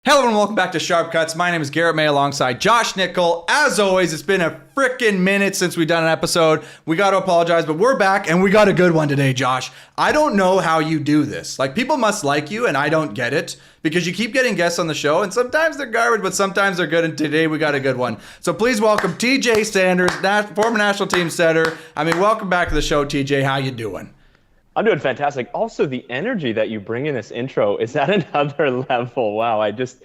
Hello and welcome back to Sharp Cuts. My name is Garrett May alongside Josh Nickel. As always, it's been a freaking minute since we've done an episode. We got to apologize, but we're back and we got a good one today, Josh. I don't know how you do this. Like, people must like you and I don't get it because you keep getting guests on the show and sometimes they're garbage, but sometimes they're good. And today we got a good one. So please welcome TJ Sanders, former national team setter. Welcome back to the show, TJ. How you doing? I'm doing fantastic. Also, the energy that you bring in this intro is at another level. Wow,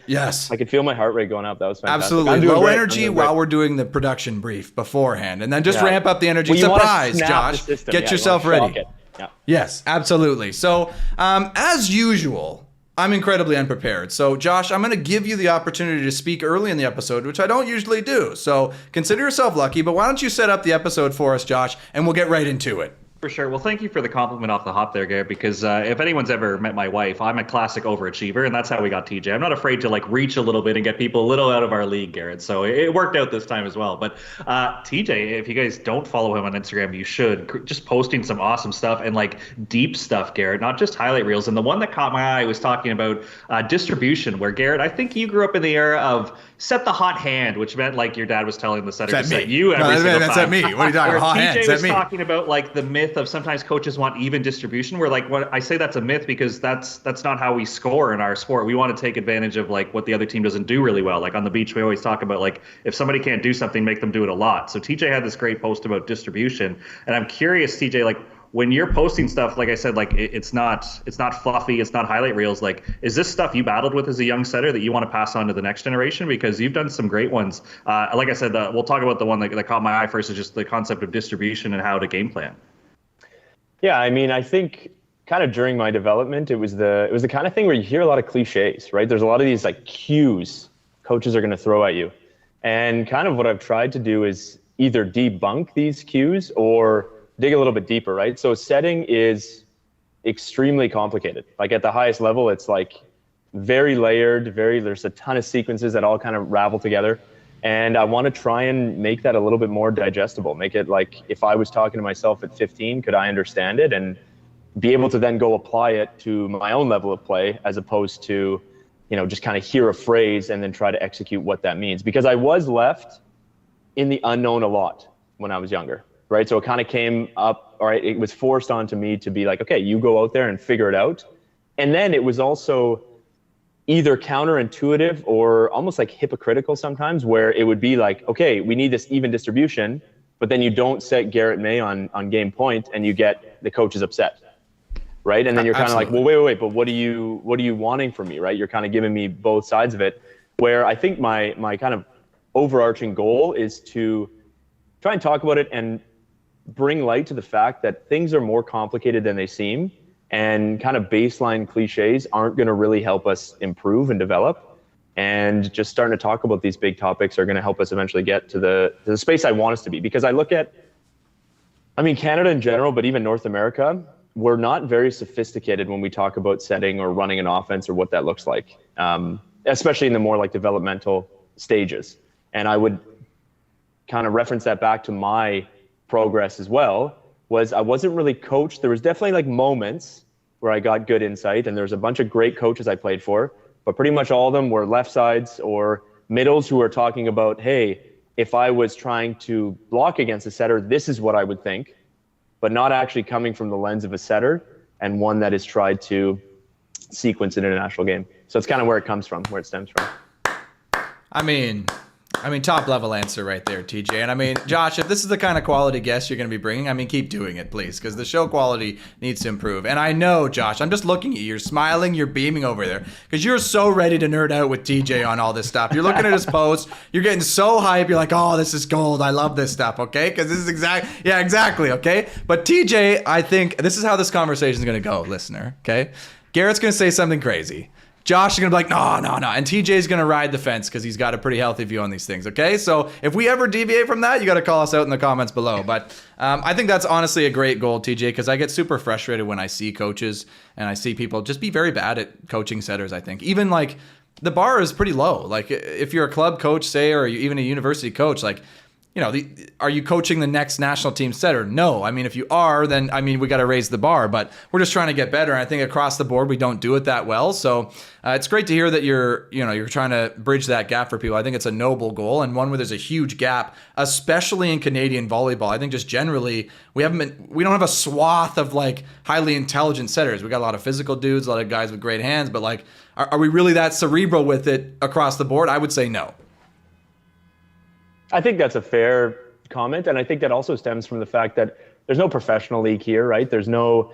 Yes. I could feel my heart rate going up. That was fantastic. Absolutely. Low energy while we're doing the production brief beforehand. And then just ramp up the energy. Well, surprise, Josh. Get yourself ready. Yeah. Yes, absolutely. So, as usual, I'm incredibly unprepared. So, Josh, I'm going to give you the opportunity to speak early in the episode, which I don't usually do. So, consider yourself lucky. But why don't you set up the episode for us, Josh, and we'll get right into it. For sure. Well, thank you for the compliment off the hop there, Garrett, because if anyone's ever met my wife, I'm a classic overachiever, and that's how we got TJ. I'm not afraid to reach a little bit and get people a little out of our league, Garrett. So it worked out this time as well. But TJ, if you guys don't follow him on Instagram, you should. Just posting some awesome stuff and deep stuff, Garrett, not just highlight reels. And the one that caught my eye was talking about distribution, where, Garrett, I think you grew up in the era of set the hot hand, which meant your dad was telling the setter to set you every single time. That's at me. What are you talking about? Hot hand. TJ was talking about the myth of sometimes coaches want even distribution, where what I say that's a myth because that's not how we score in our sport. We want to take advantage of what the other team doesn't do really well. On the beach, we always talk about if somebody can't do something, make them do it a lot. So TJ had this great post about distribution, and I'm curious, TJ, when you're posting stuff, like I said, it's not fluffy, it's not highlight reels. Is this stuff you battled with as a young setter that you want to pass on to the next generation? Because you've done some great ones. Like I said, we'll talk about the one that caught my eye first, is just the concept of distribution and how to game plan. Yeah, I think kind of during my development, it was the kind of thing where you hear a lot of cliches, right? There's a lot of these cues coaches are going to throw at you. And kind of what I've tried to do is either debunk these cues or dig a little bit deeper, right? So setting is extremely complicated. At the highest level, it's very layered, there's a ton of sequences that all kind of ravel together. And I want to try and make that a little bit more digestible, make it if I was talking to myself at 15, could I understand it and be able to then go apply it to my own level of play, as opposed to, just kind of hear a phrase and then try to execute what that means. Because I was left in the unknown a lot when I was younger. Right. So it kind of came up, all right, it was forced onto me to be okay, you go out there and figure it out. And then it was also either counterintuitive or almost hypocritical sometimes, where it would be okay, we need this even distribution, but then you don't set Garrett May on game point and you get the coaches upset. Right. And then you're kind of well, wait, but what are you wanting from me? Right. You're kind of giving me both sides of it, where I think my kind of overarching goal is to try and talk about it and bring light to the fact that things are more complicated than they seem, and kind of baseline cliches aren't going to really help us improve and develop. And just starting to talk about these big topics are going to help us eventually get to the space I want us to be. Because I look at, Canada in general, but even North America, we're not very sophisticated when we talk about setting or running an offense or what that looks like, especially in the more developmental stages. And I would kind of reference that back to my progress as well, was I wasn't really coached. There was definitely moments where I got good insight, and there's a bunch of great coaches I played for, but pretty much all of them were left sides or middles who were talking about, hey, if I was trying to block against a setter, this is what I would think, but not actually coming from the lens of a setter and one that has tried to sequence an international game. So it's kind of where it comes from, where it stems from. Top level answer right there, TJ. And Josh, if this is the kind of quality guest you're going to be bringing, keep doing it, please, because the show quality needs to improve. And I know, Josh, I'm just looking at you. You're smiling, you're beaming over there, because you're so ready to nerd out with TJ on all this stuff. You're looking at his posts, you're getting so hype. You're oh, this is gold. I love this stuff, okay? Because this is exactly, okay? But TJ, I think this is how this conversation is going to go, listener, okay? Garrett's going to say something crazy. Josh is going to be no. And TJ's going to ride the fence because he's got a pretty healthy view on these things, okay? So if we ever deviate from that, you got to call us out in the comments below. But I think that's honestly a great goal, TJ, because I get super frustrated when I see coaches and I see people just be very bad at coaching setters, I think. Even the bar is pretty low. If you're a club coach, say, or even a university coach, are you coaching the next national team setter? No. I mean, if you are, then we got to raise the bar. But we're just trying to get better. And I think across the board we don't do it that well. So it's great to hear that you're trying to bridge that gap for people. I think it's a noble goal and one where there's a huge gap, especially in Canadian volleyball. I think just generally we don't have a swath of like highly intelligent setters. We got a lot of physical dudes, a lot of guys with great hands. But like, are we really that cerebral with it across the board? I would say no. I think that's a fair comment, and I think that also stems from the fact that there's no professional league here, right? There's not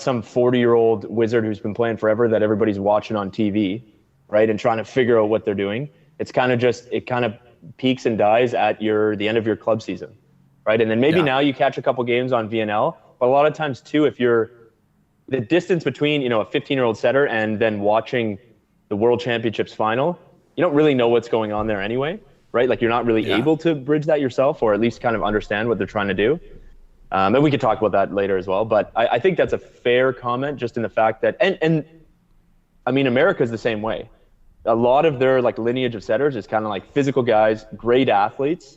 some 40-year-old wizard who's been playing forever that everybody's watching on TV, right, and trying to figure out what they're doing. It's kind of peaks and dies at the end of your club season, right? And then maybe now you catch a couple games on VNL, but a lot of times too, if you're the distance between a 15-year-old setter and then watching the World Championships final, you don't really know what's going on there anyway. Right? Like you're not really able to bridge that yourself or at least kind of understand what they're trying to do. And we could talk about that later as well. But I think that's a fair comment just in the fact that, and I mean, America's the same way. A lot of their like lineage of setters is kind of like physical guys, great athletes,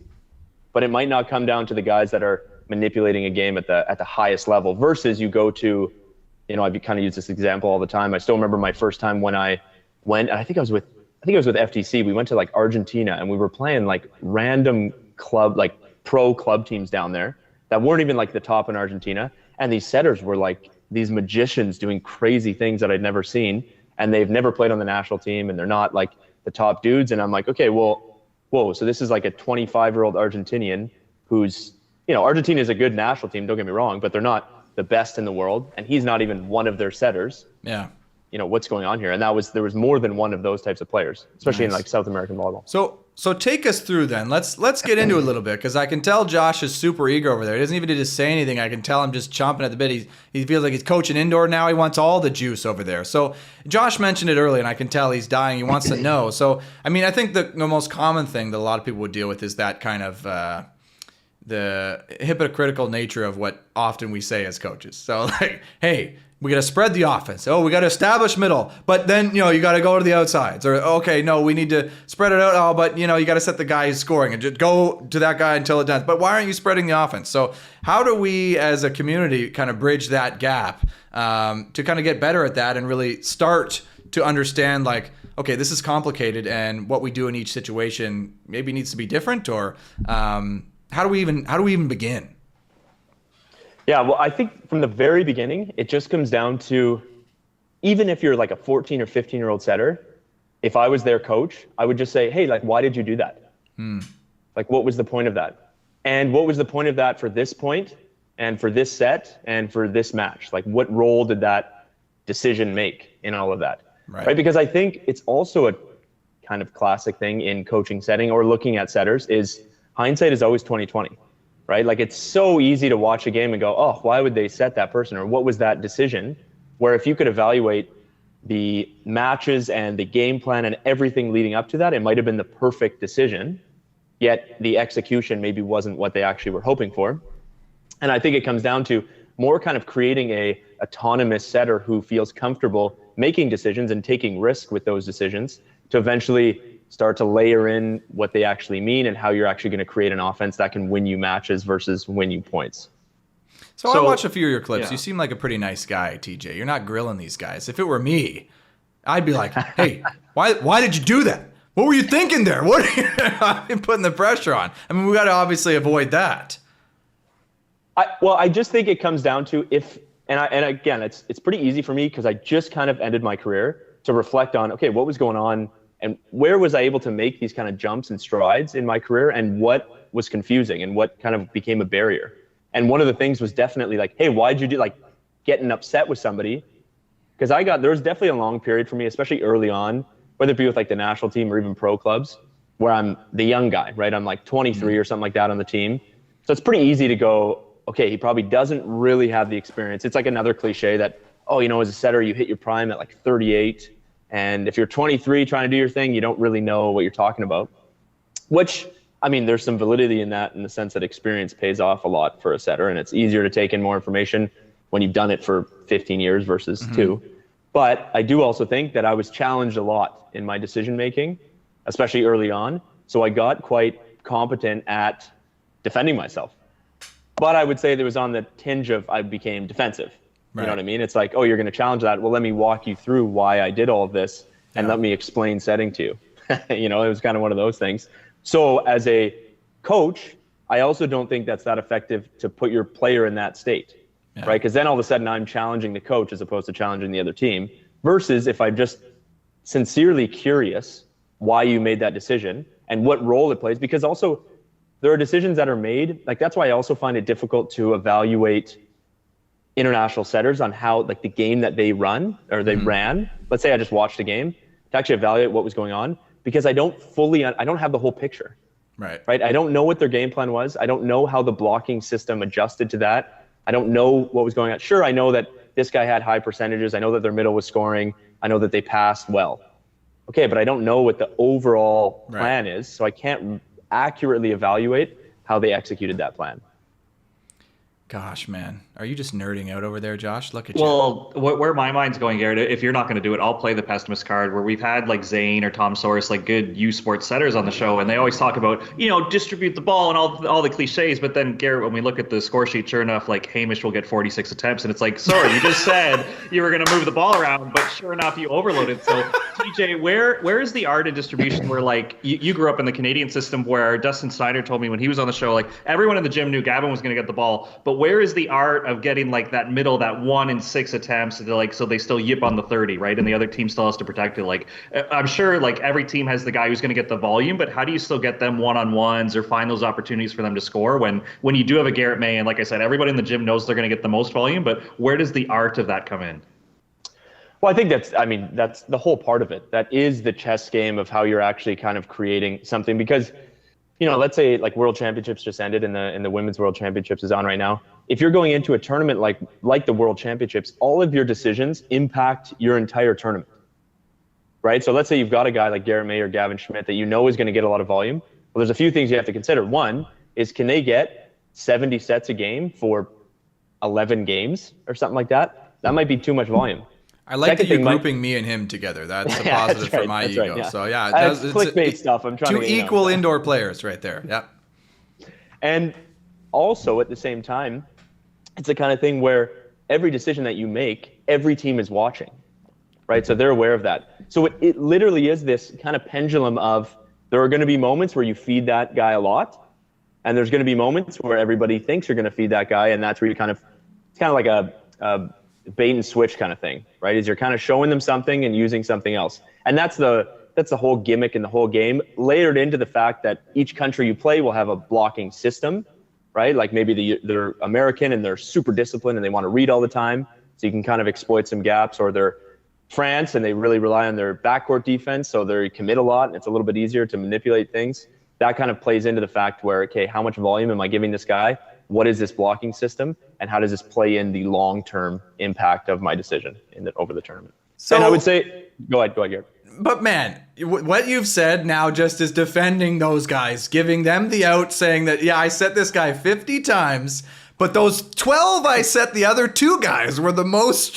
but it might not come down to the guys that are manipulating a game at the highest level versus you go to, I've kind of used this example all the time. I still remember my first time when I went, and I think it was with FTC. We went to like Argentina and we were playing like random club, like pro club teams down there that weren't even like the top in Argentina. And these setters were like these magicians doing crazy things that I'd never seen. And they've never played on the national team and they're not like the top dudes. And I'm like, okay, well, whoa. So this is like a 25-year-old Argentinian who's, Argentina is a good national team. Don't get me wrong, but they're not the best in the world. And he's not even one of their setters. Yeah. What's going on here. And there was more than one of those types of players, especially in like South American volleyball. So take us through then. Let's get into it a little bit because I can tell Josh is super eager over there. He doesn't even need to say anything. I can tell him just chomping at the bit. He feels like he's coaching indoor now. He wants all the juice over there. So Josh mentioned it earlier, and I can tell he's dying. He wants to know. So, I think the most common thing that a lot of people would deal with is that kind of the hypocritical nature of what often we say as coaches. So like, hey, we got to spread the offense. Oh, we got to establish middle. But then, you got to go to the outsides. Or, okay, no, we need to spread it out. Oh, but, you got to set the guy who's scoring and just go to that guy until it does. But why aren't you spreading the offense? So how do we as a community kind of bridge that gap to kind of get better at that and really start to understand like, okay, this is complicated and what we do in each situation maybe needs to be different? Or how do we even begin? Yeah, well, I think from the very beginning, it just comes down to, even if you're like a 14 or 15-year-old setter, if I was their coach, I would just say, hey, like, why did you do that? Like, what was the point of that? And what was the point of that for this point and for this set and for this match? Like, what role did that decision make in all of that? Right? Because I think it's also a kind of classic thing in coaching setting or looking at setters is hindsight is always 20/20. Right? Like it's so easy to watch a game and go, oh, why would they set that person? Or what was that decision? Where if you could evaluate the matches and the game plan and everything leading up to that, it might have been the perfect decision, yet the execution maybe wasn't what they actually were hoping for. And I think it comes down to more kind of creating a autonomous setter who feels comfortable making decisions and taking risk with those decisions to eventually start to layer in what they actually mean and how you're actually going to create an offense that can win you matches versus win you points. So I watched a few of your clips. Yeah. You seem like a pretty nice guy, TJ. You're not grilling these guys. If it were me, I'd be like, hey, why did you do that? What were you thinking there? What are you putting the pressure on? I mean, we got to obviously avoid that. I just think it comes down to and again, it's pretty easy for me because I just kind of ended my career to reflect on, okay, what was going on and where was I able to make these kind of jumps and strides in my career and what was confusing and what kind of became a barrier. And one of the things was definitely like, hey, why'd you do like getting upset with somebody? Because there was definitely a long period for me, especially early on, whether it be with like the national team or even pro clubs, where I'm the young guy, right? I'm like 23 or something like that on the team. So it's pretty easy to go, okay, he probably doesn't really have the experience. It's like another cliche that, as a setter, you hit your prime at like 38. And if you're 23 trying to do your thing, you don't really know what you're talking about. Which, I mean, there's some validity in that in the sense that experience pays off a lot for a setter. And it's easier to take in more information when you've done it for 15 years versus 2. But I do also think that I was challenged a lot in my decision making, especially early on. So I got quite competent at defending myself. But I would say there was on the tinge of I became defensive. You know what I mean? It's like, oh, you're going to challenge that. Well, let me walk you through why I did all of this and let me explain setting to you. It was kind of one of those things. So as a coach, I also don't think that's that effective to put your player in that state, right? Because then all of a sudden I'm challenging the coach as opposed to challenging the other team, versus if I'm just sincerely curious why you made that decision and what role it plays. Because also there are decisions that are made. Like, that's why I also find it difficult to evaluate international setters on how, like, the game that they run or they ran. Let's say I just watched a game to actually evaluate what was going on, because I don't have the whole picture. Right. I don't know what their game plan was. I don't know how the blocking system adjusted to that. I don't know what was going on. Sure, I know that this guy had high percentages. I know that their middle was scoring. I know that they passed well. Okay, but I don't know what the overall plan is, so I can't accurately evaluate how they executed that plan. Gosh, man. Are you just nerding out over there, Josh? Look at you. Well, where my mind's going, Garrett, if you're not going to do it, I'll play the pessimist card, where we've had like Zane or Tom Soros, like good U Sports setters on the show, and they always talk about, distribute the ball and all the cliches. But then, Garrett, when we look at the score sheet, sure enough, like Hamish will get 46 attempts, and it's like, sorry, you just said you were going to move the ball around, but sure enough, you overloaded. So, TJ, where is the art of distribution where, like, you grew up in the Canadian system, where Dustin Snyder told me when he was on the show, like, everyone in the gym knew Gavin was going to get the ball, but where is the art of getting like that middle, that 1 in 6 attempts, so they still yip on the 30, right? And the other team still has to protect it. Like, I'm sure like every team has the guy who's going to get the volume, but how do you still get them one-on-ones or find those opportunities for them to score when you do have a Garrett May? And like I said, everybody in the gym knows they're going to get the most volume, but where does the art of that come in? Well, I think that's the whole part of it. That is the chess game of how you're actually kind of creating something, because let's say like World Championships just ended and the Women's World Championships is on right now. If you're going into a tournament like the World Championships, all of your decisions impact your entire tournament, right? So let's say you've got a guy like Garrett May or Gavin Schmidt that is going to get a lot of volume. Well, there's a few things you have to consider. One is, can they get 70 sets a game for 11 games or something like that? That might be too much volume. I like that you're grouping me and him together. That's a positive for my ego. Right, yeah. So yeah, it's clickbait stuff. I'm trying two to equal indoor players right there. Yeah. And also at the same time, it's the kind of thing where every decision that you make, every team is watching, right? So they're aware of that. So it literally is this kind of pendulum of, there are going to be moments where you feed that guy a lot, and there's going to be moments where everybody thinks you're going to feed that guy, and that's where it's kind of like a bait and switch kind of thing, right? Is you're kind of showing them something and using something else. And that's the whole gimmick in the whole game, layered into the fact that each country you play will have a blocking system, right? Like maybe they're American and they're super disciplined and they want to read all the time, so you can kind of exploit some gaps. Or they're France and they really rely on their backcourt defense, so they commit a lot and it's a little bit easier to manipulate things. That kind of plays into the fact where, okay, how much volume am I giving this guy? What is this blocking system? And how does this play in the long-term impact of my decision over the tournament? So, and I would say, go ahead, Garrett. But man, what you've said now just is defending those guys, giving them the out, saying that, yeah, I set this guy 50 times, but those 12 I set the other 2 guys were the most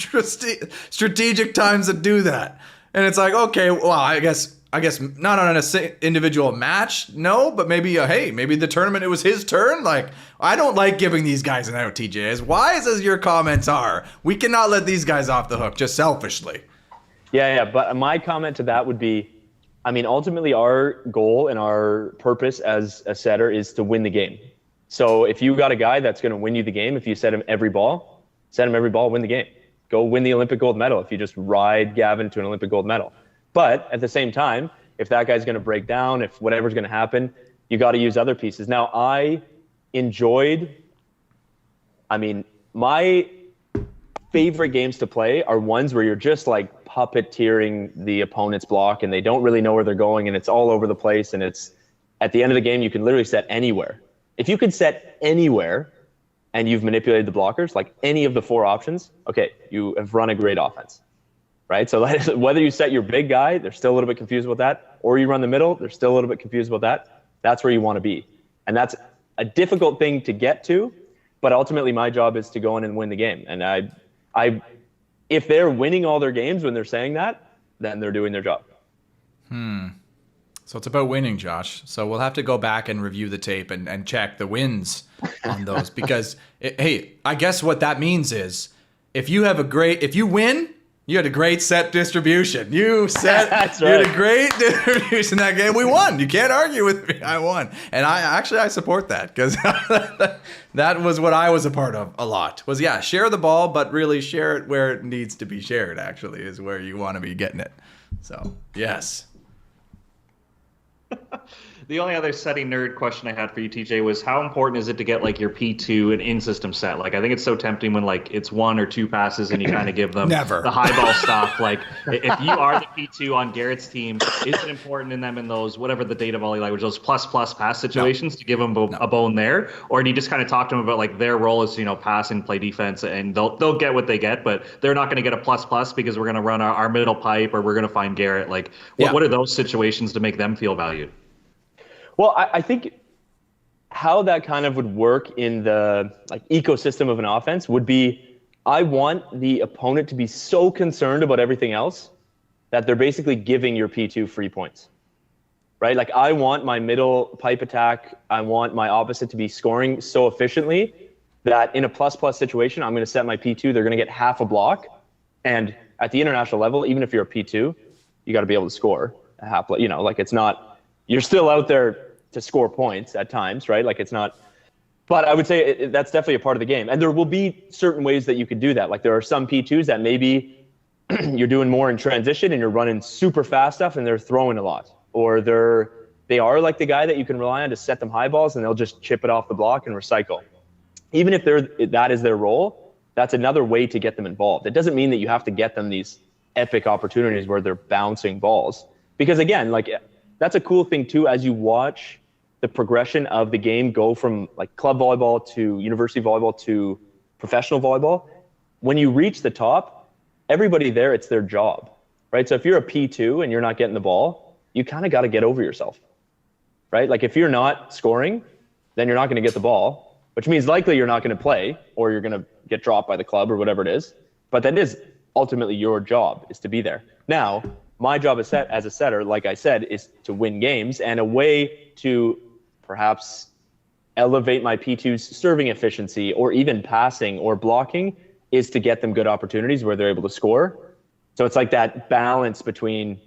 strategic times to do that. And it's like, okay, well, I guess not on an individual match, no, but maybe, maybe the tournament, it was his turn. Like, I don't like giving these guys an out, TJ. As wise as your comments are, we cannot let these guys off the hook, just selfishly. Yeah, but my comment to that would be, ultimately our goal and our purpose as a setter is to win the game. So if you got a guy that's going to win you the game, if you set him every ball, win the game. Go win the Olympic gold medal if you just ride Gavin to an Olympic gold medal. But at the same time, if that guy's going to break down, if whatever's going to happen, you got to use other pieces. Now, I enjoyed, my favorite games to play are ones where you're just like puppeteering the opponent's block and they don't really know where they're going and it's all over the place. And it's at the end of the game, you can literally set anywhere. If you could set anywhere and you've manipulated the blockers, like any of the 4 options, okay, you have run a great offense. Right? So whether you set your big guy, they're still a little bit confused about that, or you run the middle, they're still a little bit confused about that. That's where you want to be. And that's a difficult thing to get to, but ultimately my job is to go in and win the game. And I if they're winning all their games when they're saying that, then they're doing their job. So it's about winning, Josh. So we'll have to go back and review the tape and check the wins on those because, hey, I guess what that means is if you win, you had a great set distribution. That's you right. had a great distribution that game. We won. You can't argue with me. I won. And I support that because that was what I was a part of a lot. Was, share the ball, but really share it where it needs to be shared, actually, is where you want to be getting it. So, yes. The only other setting nerd question I had for you, TJ, was how important is it to get like your P2 and in-system set? Like, I think it's so tempting when like it's 1 or 2 passes and you kind of give them Never. the high ball stuff. Like, if you are the P2 on Garrett's team, is it important in them in those, whatever the data volley language, those plus pass situations to give them a bone there? Or do you just kind of talk to them about like their role is, pass and play defense and they'll get what they get, but they're not going to get a plus because we're going to run our middle pipe or we're going to find Garrett. Like, what are those situations to make them feel valued? Well, I think how that kind of would work in the ecosystem of an offense would be, I want the opponent to be so concerned about everything else that they're basically giving your P2 free points, right? Like, I want my middle pipe attack, I want my opposite to be scoring so efficiently that in a plus situation, I'm going to set my P2, they're going to get half a block. And at the international level, even if you're a P2, you got to be able to score a half, it's not, you're still out there to score points at times, right? Like, it's not, but I would say that's definitely a part of the game. And there will be certain ways that you could do that. Like, there are some P2s that maybe you're doing more in transition and you're running super fast stuff and they're throwing a lot. Or they are like the guy that you can rely on to set them high balls and they'll just chip it off the block and recycle. Even if that is their role, that's another way to get them involved. It doesn't mean that you have to get them these epic opportunities where they're bouncing balls. Because again, like, that's a cool thing too, as you watch the progression of the game go from like club volleyball to university volleyball to professional volleyball. When you reach the top, everybody there, it's their job, right? So if you're a P2 and you're not getting the ball, you kind of got to get over yourself, right? Like, if you're not scoring, then you're not going to get the ball, which means likely you're not going to play or you're going to get dropped by the club or whatever it is. But that is ultimately your job, is to be there. Now, my job as a setter, like I said, is to win games, and a way to perhaps elevate my P2's serving efficiency or even passing or blocking is to get them good opportunities where they're able to score. So it's like that balance between,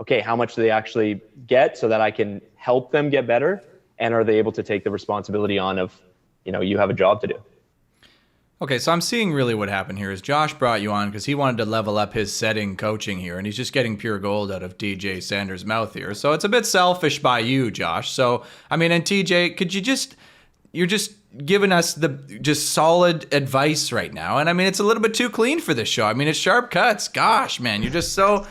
okay, how much do they actually get so that I can help them get better, and are they able to take the responsibility on of, you have a job to do. Okay, so I'm seeing really what happened here is Josh brought you on because he wanted to level up his setting coaching here, and he's just getting pure gold out of TJ Sanders' mouth here. So it's a bit selfish by you, Josh. So, I mean, and TJ, could you're just giving us the just solid advice right now. And I mean, it's a little bit too clean for this show. I mean, it's sharp cuts. Gosh, man, you're just so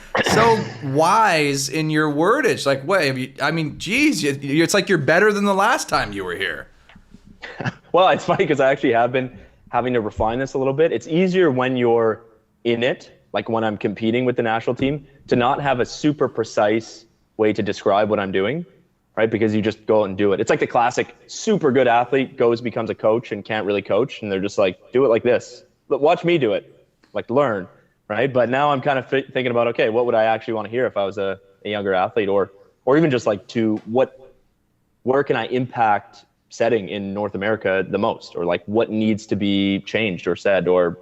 wise in your wordage. Like, geez, it's like you're better than the last time you were here. Well, it's funny because I actually have been having to refine this a little bit. It's easier when you're in it, like when I'm competing with the national team, to not have a super precise way to describe what I'm doing, right? Because you just go out and do it. It's like the classic super good athlete becomes a coach and can't really coach. And they're just like, do it like this. But watch me do it, like learn, right? But now I'm kind of thinking about, okay, what would I actually want to hear if I was a younger athlete, or even just like where can I impact setting in North America the most, or like what needs to be changed or said, or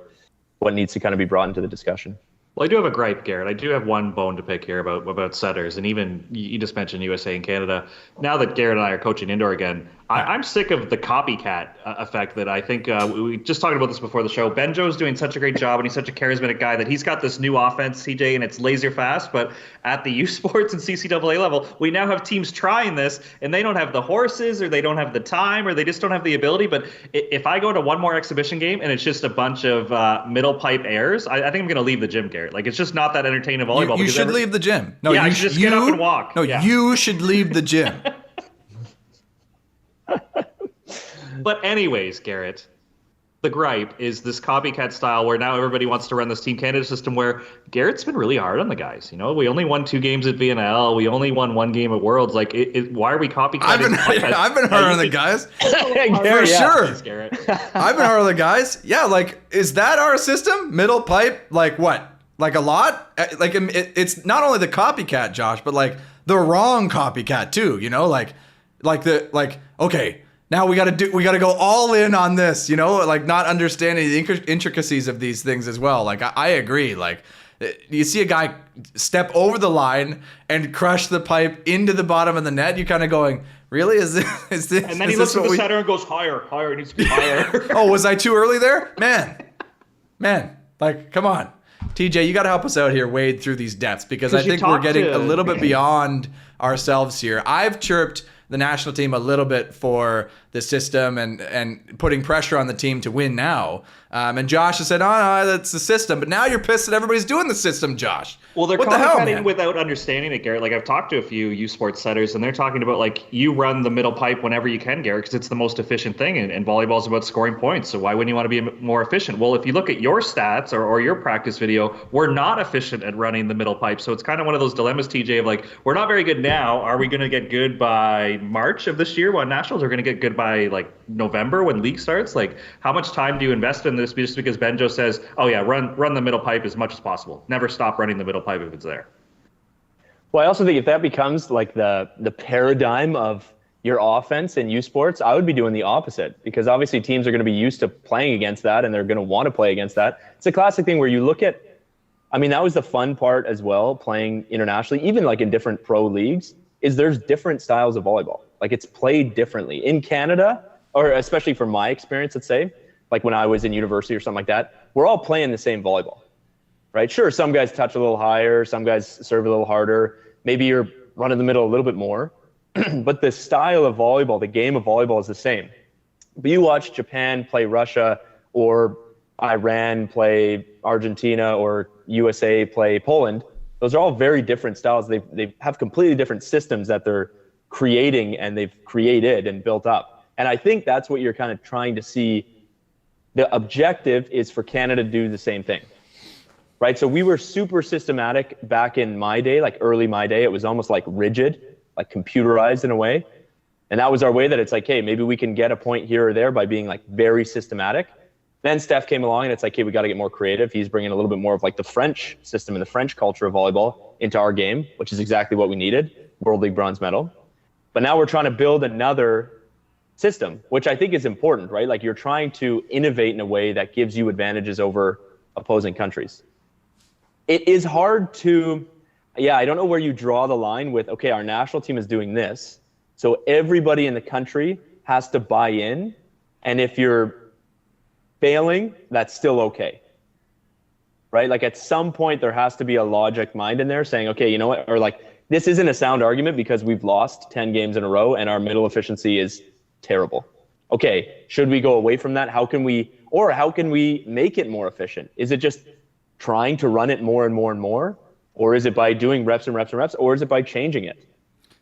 what needs to kind of be brought into the discussion. Well, I do have a gripe, Garrett. I do have one bone to pick here about setters, and even you just mentioned USA and Canada. Now that Garrett and I are coaching indoor again, I'm sick of the copycat effect that I think we just talked about this before the show. Benjo's doing such a great job, and he's such a charismatic guy that he's got this new offense, CJ, and it's laser fast. But at the U Sports and CCAA level, we now have teams trying this, and they don't have the horses, or they don't have the time, or they just don't have the ability. But if I go to one more exhibition game and it's just a bunch of middle pipe airs, I think I'm going to leave the gym, Garrett. Like, it's just not that entertaining volleyball. You should leave the gym. No, you should just get up and walk. No, you should leave the gym. But anyways, Garrett, the gripe is this copycat style where now everybody wants to run this Team Canada system where Garrett's been really hard on the guys. We only won 2 games at VNL. We only won 1 game at Worlds. Like, why are we copycatting? I've been hard on the guys. For sure. I've been hard on the guys. Yeah, like, is that our system? Middle pipe? Like what? Like a lot? Like, it's not only the copycat, Josh, but like the wrong copycat too, okay, now we got to go all in on this, like not understanding the intricacies of these things as well. Like I agree. Like you see a guy step over the line and crush the pipe into the bottom of the net, you're kind of going, really? Is this? And then he looks at the center and goes, higher, it needs to be higher. Oh, was I too early there? Man, like, come on. TJ, you got to help us out here, wade through these depths, because I think we're getting a little bit beyond ourselves here. I've chirped the national team a little bit for the system and putting pressure on the team to win now. And Josh has said, oh, no, that's the system. But now you're pissed that everybody's doing the system, Josh. Well, they're commenting without understanding it, Garrett. Like, I've talked to a few U Sports setters, and they're talking about, like, you run the middle pipe whenever you can, Garrett, because it's the most efficient thing. And volleyball is about scoring points. So why wouldn't you want to be more efficient? Well, if you look at your stats or your practice video, we're not efficient at running the middle pipe. So it's kind of one of those dilemmas, TJ, of like, we're not very good now. Are we going to get good by March of this year when nationals? Are going to get good by, like, November when league starts? Like, how much time do you invest in this just because Benjo says, oh yeah, run the middle pipe as much as possible, never stop running the middle pipe if it's there? Well, I also think if that becomes like the paradigm of your offense in U Sports, I would be doing the opposite, because obviously teams are going to be used to playing against that, and they're going to want to play against that. It's a classic thing where you look at, I mean, that was the fun part as well, playing internationally, even like in different pro leagues, is there's different styles of volleyball. Like, it's played differently. In Canada, or especially from my experience, let's say, like when I was in university or something like that, we're all playing the same volleyball, right? Sure, some guys touch a little higher, some guys serve a little harder. Maybe you're running the middle a little bit more, but the style of volleyball, the game of volleyball is the same. But you watch Japan play Russia, or Iran play Argentina, or USA play Poland. Those are all very different styles. They have completely different systems that they're creating, and they've created and built up. And I think that's what you're kind of trying to see. The objective is for Canada to do the same thing, right? So we were super systematic back in my day, like early my day. It was almost like rigid, like computerized in a way. And that was our way, that it's like, hey, maybe we can get a point here or there by being like very systematic. Then Steph came along, and it's like, hey, we got to get more creative. He's bringing a little bit more of like the French system and the French culture of volleyball into our game, which is exactly what we needed, World League bronze medal. But now we're trying to build another system, which I think is important, right? Like, you're trying to innovate in a way that gives you advantages over opposing countries. It is hard to, I don't know where you draw the line with, okay, our national team is doing this, so everybody in the country has to buy in, and if you're failing, that's still okay, right? Like, at some point there has to be a logic mind in there saying, okay, you know what, or like, this isn't a sound argument because we've lost 10 games in a row and our middle efficiency is terrible. Okay, should we go away from that? How can we make it more efficient? Is it just trying to run it more and more and more? Or is it by doing reps and reps and reps? Or is it by changing it?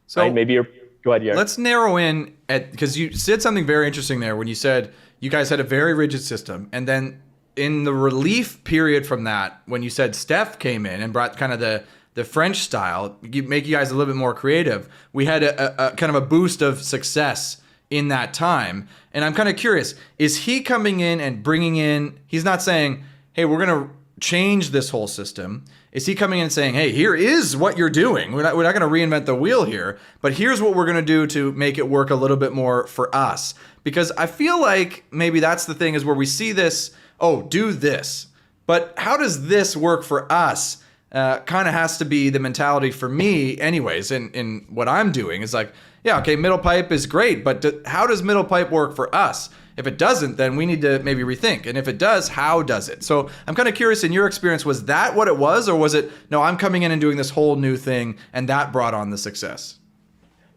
So right? Maybe go ahead, Jared. Let's narrow in because you said something very interesting there when you said you guys had a very rigid system. And then in the relief period from that, when you said Steph came in and brought kind of the French style, make you guys a little bit more creative, we had a kind of a boost of success in that time. And I'm kind of curious, is he coming in and bringing in, he's not saying, hey, we're going to change this whole system. Is he coming in and saying, hey, here is what you're doing. We're not going to reinvent the wheel here, but here's what we're going to do to make it work a little bit more for us? Because I feel like maybe that's the thing, is where we see this, oh, do this. But how does this work for us? Kind of has to be the mentality for me anyways, in what I'm doing is like, yeah, okay, middle pipe is great, but how does middle pipe work for us? If it doesn't, then we need to maybe rethink. And if it does, how does it? So I'm kind of curious, in your experience, was that what it was? Or was it, no, I'm coming in and doing this whole new thing, and that brought on the success?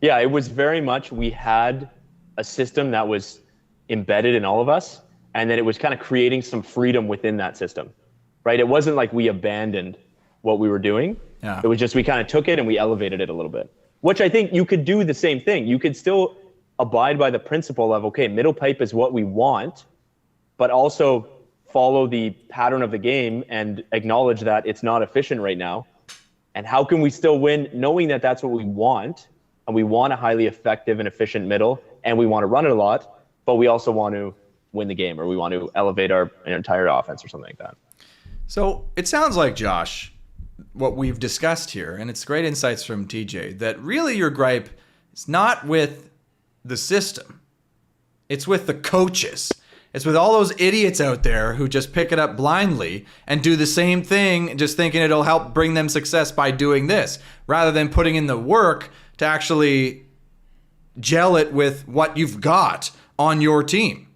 Yeah, it was very much, we had a system that was embedded in all of us, and then it was kind of creating some freedom within that system, right? It wasn't like we abandoned what we were doing. Yeah. It was just, we kind of took it and we elevated it a little bit, which I think you could do the same thing. You could still abide by the principle of, okay, middle pipe is what we want, but also follow the pattern of the game and acknowledge that it's not efficient right now. And how can we still win, knowing that that's what we want, and we want a highly effective and efficient middle, and we want to run it a lot, but we also want to win the game, or we want to elevate our entire offense or something like that. So it sounds like, Josh, what we've discussed here, and it's great insights from TJ, that really your gripe is not with the system. It's with the coaches. It's with all those idiots out there who just pick it up blindly and do the same thing, just thinking it'll help bring them success by doing this, rather than putting in the work to actually gel it with what you've got on your team.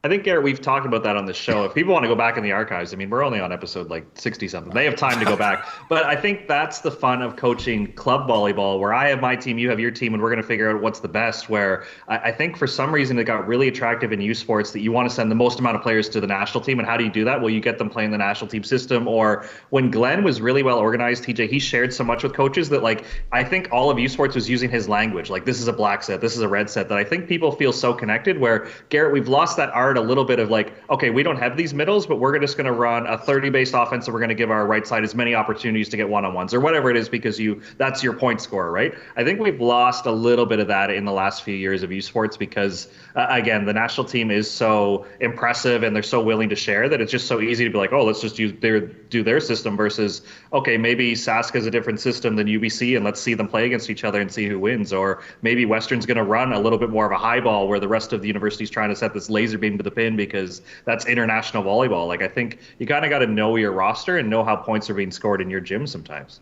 I think, Garrett, we've talked about that on the show. If people want to go back in the archives, I mean, we're only on episode like 60 something. They have time to go back. But I think that's the fun of coaching club volleyball, where I have my team, you have your team, and we're going to figure out what's the best. Where I think for some reason it got really attractive in youth sports that you want to send the most amount of players to the national team. And how do you do that? Well, you get them playing the national team system. Or when Glenn was really well organized, TJ, he shared so much with coaches that, like, I think all of youth sports was using his language. Like, this is a black set, this is a red set, that I think people feel so connected. Where, Garrett, we've lost that art a little bit of like, okay, we don't have these middles, but we're just going to run a 30-based offense, and we're going to give our right side as many opportunities to get one-on-ones or whatever it is, because that's your point scorer, right? I think we've lost a little bit of that in the last few years of youth sports because, again, the national team is so impressive and they're so willing to share that it's just so easy to be like, oh, let's just do their system versus, okay, maybe Saska's a different system than UBC, and let's see them play against each other and see who wins. Or maybe Western's going to run a little bit more of a high ball where the rest of the university's trying to set this laser beam to the pin because that's international volleyball. Like, I think you kind of got to know your roster and know how points are being scored in your gym sometimes.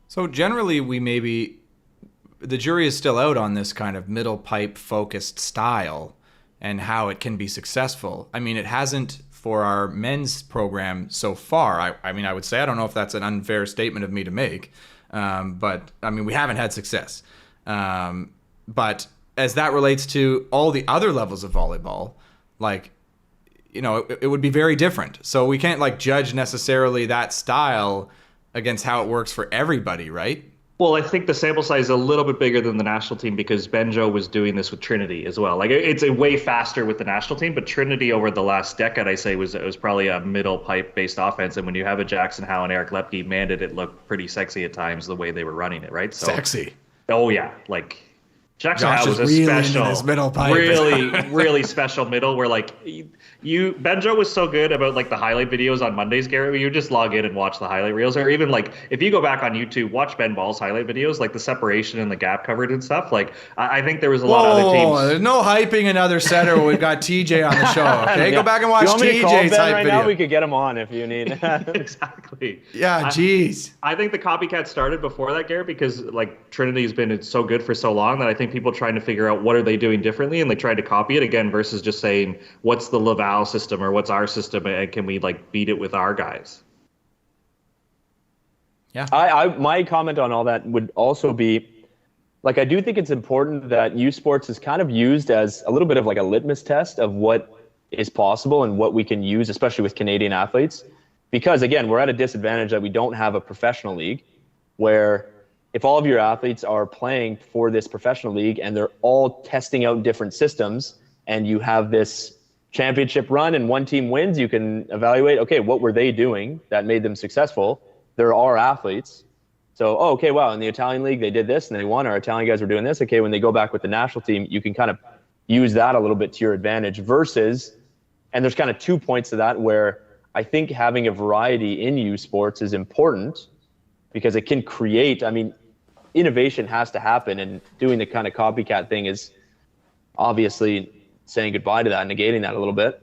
So generally, the jury is still out on this kind of middle pipe focused style and how it can be successful. I mean, it hasn't for our men's program so far. I mean, I would say, I don't know if that's an unfair statement of me to make, but I mean, we haven't had success. But as that relates to all the other levels of volleyball, like, you know, it would be very different. So we can't like judge necessarily that style against how it works for everybody, right? Well, I think the sample size is a little bit bigger than the national team because Benjo was doing this with Trinity as well. Like, it's a way faster with the national team, but Trinity over the last decade, I say, was probably a middle pipe based offense. And when you have a Jackson Howe and Eric Lepke, man, did it look pretty sexy at times the way they were running it, right? So, sexy. Oh yeah, like Jackson Josh Howe was a really special, into this middle pipe. really special middle where like Benjo was so good about like the highlight videos on Mondays, Gary, where you just log in and watch the highlight reels, or even like if you go back on YouTube, watch Ben Ball's highlight videos, like the separation and the gap covered and stuff. Like I think there was a lot of other teams. There's no hyping another setter when we've got TJ on the show. Okay, Yeah. Go back and watch you want me to call TJ's Ben hype right video. now? We could get him on if you need. Exactly. Yeah, jeez. I think the copycat started before that, Garrett, because like Trinity's been so good for so long that I think people trying to figure out what are they doing differently, and they tried to copy it again versus just saying what's the Laval system or what's our system and can we like beat it with our guys. Yeah. My comment on all that would also be, like, I do think it's important that youth sports is kind of used as a little bit of like a litmus test of what is possible and what we can use, especially with Canadian athletes. Because again, we're at a disadvantage that we don't have a professional league where if all of your athletes are playing for this professional league and they're all testing out different systems and you have this championship run and one team wins, you can evaluate, okay, what were they doing that made them successful? There are athletes. So, okay, wow, in the Italian league, they did this and they won. Our Italian guys were doing this. Okay, when they go back with the national team, you can kind of use that a little bit to your advantage versus, and there's kind of 2 points to that where I think having a variety in youth sports is important because it can create, I mean, innovation has to happen, and doing the kind of copycat thing is obviously saying goodbye to that, negating that a little bit.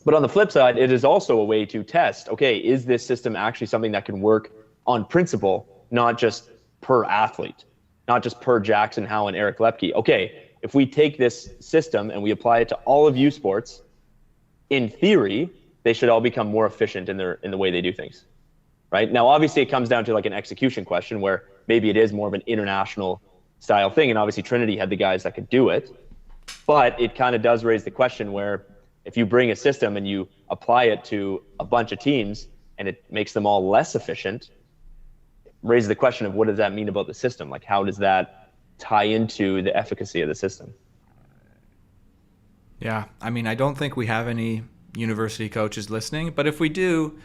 But on the flip side, it is also a way to test, okay, is this system actually something that can work on principle, not just per athlete, not just per Jackson Howe and Eric Lepke? Okay, if we take this system and we apply it to all of youth sports, in theory, they should all become more efficient in the way they do things, right? Now, obviously, it comes down to like an execution question where maybe it is more of an international style thing, and obviously Trinity had the guys that could do it. But it kind of does raise the question where if you bring a system and you apply it to a bunch of teams and it makes them all less efficient, it raises the question of what does that mean about the system? Like, how does that tie into the efficacy of the system? Yeah, I mean, I don't think we have any university coaches listening, but if we do,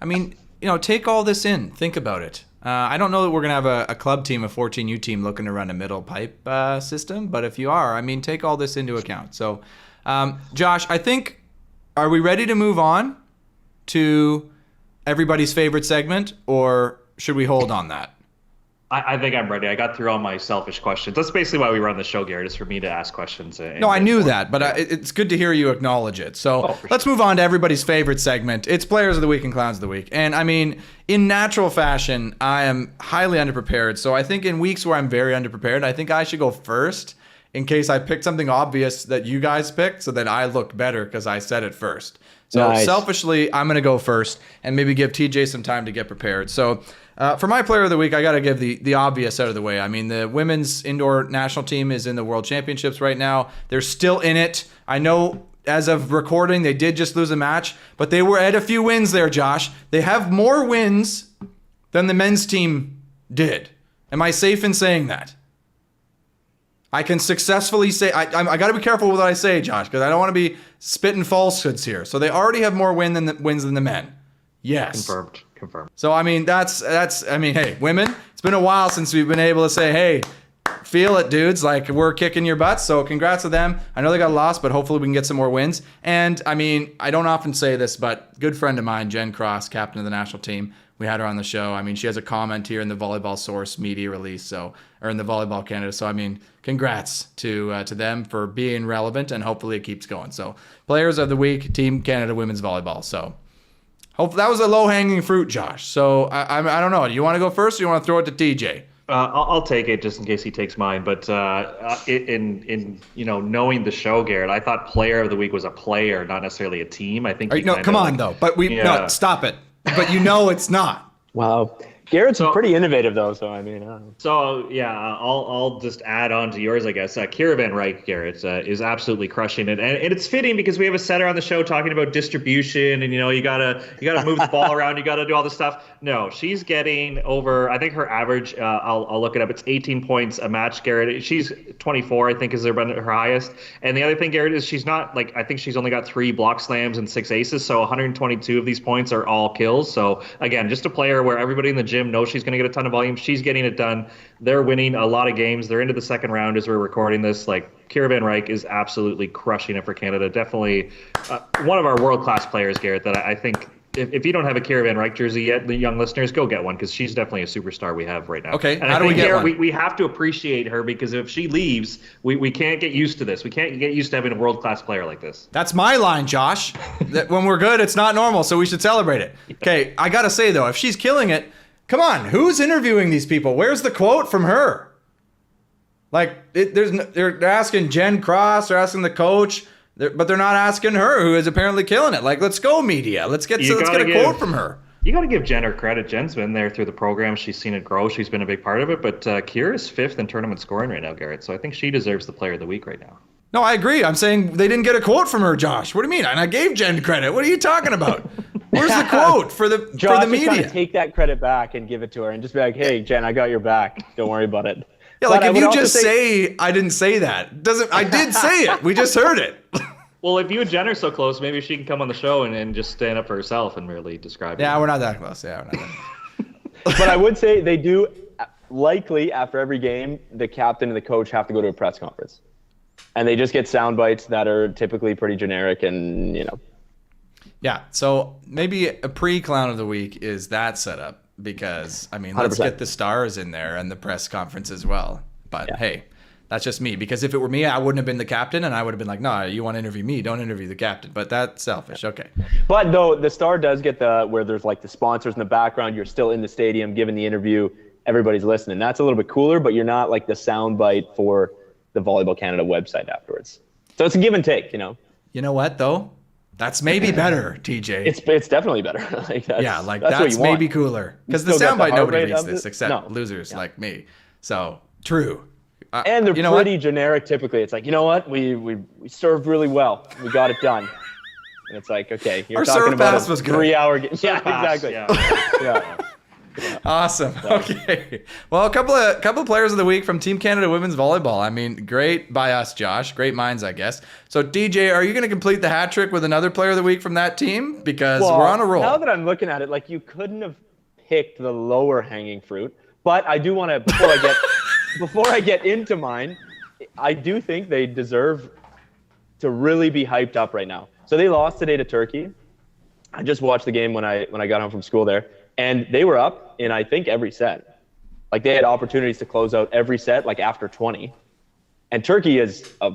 I mean, you know, take all this in, think about it. I don't know that we're going to have a club team, a 14U team looking to run a middle pipe system, but if you are, I mean, take all this into account. So, Josh, I think, are we ready to move on to everybody's favorite segment, or should we hold on that? I think I'm ready. I got through all my selfish questions. That's basically why we run the show, Garrett, is for me to ask questions. No, I knew that, but it's good to hear you acknowledge it. So let's move on to everybody's favorite segment. It's Players of the Week and Clowns of the Week. And I mean, in natural fashion, I am highly underprepared. So I think in weeks where I'm very underprepared, I think I should go first in case I picked something obvious that you guys picked so that I look better because I said it first. So selfishly, I'm going to go first and maybe give TJ some time to get prepared. So for my player of the week, I got to give the obvious out of the way. I mean, the women's indoor national team is in the World Championships right now. They're still in it. I know as of recording, they did just lose a match, but they were at a few wins there, Josh. They have more wins than the men's team did. Am I safe in saying that? I can successfully say, I got to be careful with what I say, Josh, because I don't want to be spitting falsehoods here. So they already have more wins than the men. Yes. Confirmed. So, I mean, hey, women, it's been a while since we've been able to say, hey, feel it, dudes. Like, we're kicking your butts. So congrats to them. I know they got lost, but hopefully we can get some more wins. And, I mean, I don't often say this, but good friend of mine, Jen Cross, captain of the national team, we had her on the show. I mean, she has a comment here in the Volleyball Source media release, or in the Volleyball Canada. So, I mean, congrats to them for being relevant, and hopefully it keeps going. So, Players of the Week, Team Canada Women's Volleyball. So, hopefully that was a low-hanging fruit, Josh. So, I don't know. Do you want to go first, or do you want to throw it to TJ? I'll take it just in case he takes mine. But in knowing the show, Garrett, I thought Player of the Week was a player, not necessarily a team. I think. No, come on though. But no, stop it. But it's not. Wow. Garrett's pretty innovative, though, so I mean. So, yeah, I'll just add on to yours, I guess. Kira Van Rijk, Garrett, is absolutely crushing it. And it's fitting because we have a setter on the show talking about distribution and, you gotta move the ball around. You got to do all this stuff. No, she's getting over, I think her average, I'll look it up. It's 18 points a match, Garrett. She's 24, I think, is her highest. And the other thing, Garrett, is she's not, I think she's only got 3 block slams and 6 aces. So 122 of these points are all kills. So, again, just a player where everybody in the gym knows she's going to get a ton of volume. She's getting it done. They're winning a lot of games. They're into the second round as we're recording this. Kira Van Rijk is absolutely crushing it for Canada. Definitely one of our world-class players, Garrett, that I think if you don't have a Kira Van Rijk jersey yet, the young listeners, go get one because she's definitely a superstar we have right now. Okay, and how do we get one? We have to appreciate her because if she leaves, we can't get used to this. We can't get used to having a world-class player like this. That's my line, Josh. That when we're good, it's not normal, so we should celebrate it. Okay, I got to say, though, if she's killing it, come on, who's interviewing these people? Where's the quote from her? They're asking Jen Cross, they're asking the coach, but they're not asking her, who is apparently killing it. Let's go, media. Let's get a quote from her. You got to give Jen her credit. Jen's been there through the program. She's seen it grow. She's been a big part of it. But Kira's 5th in tournament scoring right now, Garrett. So I think she deserves the Player of the Week right now. No, I agree. I'm saying they didn't get a quote from her, Josh. What do you mean? And I gave Jen credit. What are you talking about? Where's the quote for the media? Josh, take that credit back and give it to her and just be like, hey, Jen, I got your back. Don't worry about it. Yeah, if you just say I didn't say that, I did say it. We just heard it. Well, if you and Jen are so close, maybe she can come on the show and just stand up for herself and really describe it. Yeah, we're not that close. Yeah, we're not that close. But I would say they do likely after every game, the captain and the coach have to go to a press conference. And they just get sound bites that are typically pretty generic and, Yeah, so maybe a pre-Clown of the Week is that setup because, let's 100%. get the stars in there and the press conference as well. But hey, that's just me. Because if it were me, I wouldn't have been the captain and I would have been like, no, you want to interview me, don't interview the captain. But that's selfish. Okay. But though the star does get where there's the sponsors in the background, you're still in the stadium giving the interview, everybody's listening. That's a little bit cooler, but you're not the sound bite for the Volleyball Canada website afterwards. So it's a give and take, You know what, though? That's maybe better, TJ. It's definitely better. That's maybe cooler. Because the soundbite, nobody reads this except losers like me. So, true. And they're pretty generic typically. It's you know what? We served really well. We got it done. And it's okay, you're our talking about a 3-hour game. Yeah, exactly. Yeah. Awesome. Okay. Well, a couple of players of the week from Team Canada Women's Volleyball. Great by us, Josh. Great minds, I guess. So, DJ, are you going to complete the hat trick with another player of the week from that team? Because we're on a roll. Now that I'm looking at it, you couldn't have picked the lower hanging fruit. But I do want to, before I get into mine, I do think they deserve to really be hyped up right now. So they lost today to Turkey. I just watched the game when I got home from school there, and they were up in, I think, every set. Like, they had opportunities to close out every set, like, after 20. And Turkey is a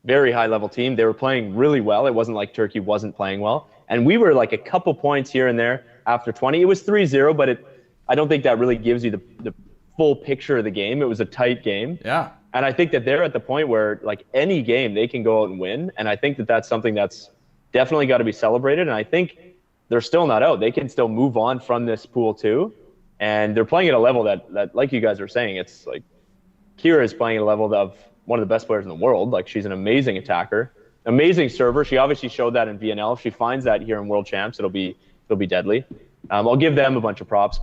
very high-level team. They were playing really well. It wasn't like Turkey wasn't playing well. And we were, like, a couple points here and there after 20. It was 3-0, but I don't think that really gives you the full picture of the game. It was a tight game. Yeah. And I think that they're at the point where, like, any game they can go out and win. And I think that that's something that's definitely got to be celebrated. And I think they're still not out. They can still move on from this pool too. And they're playing at a level that like you guys are saying, it's like Kira is playing at a level of one of the best players in the world. Like, she's an amazing attacker, amazing server. She obviously showed that in VNL. If she finds that here in World Champs, it'll be deadly. I'll give them a bunch of props.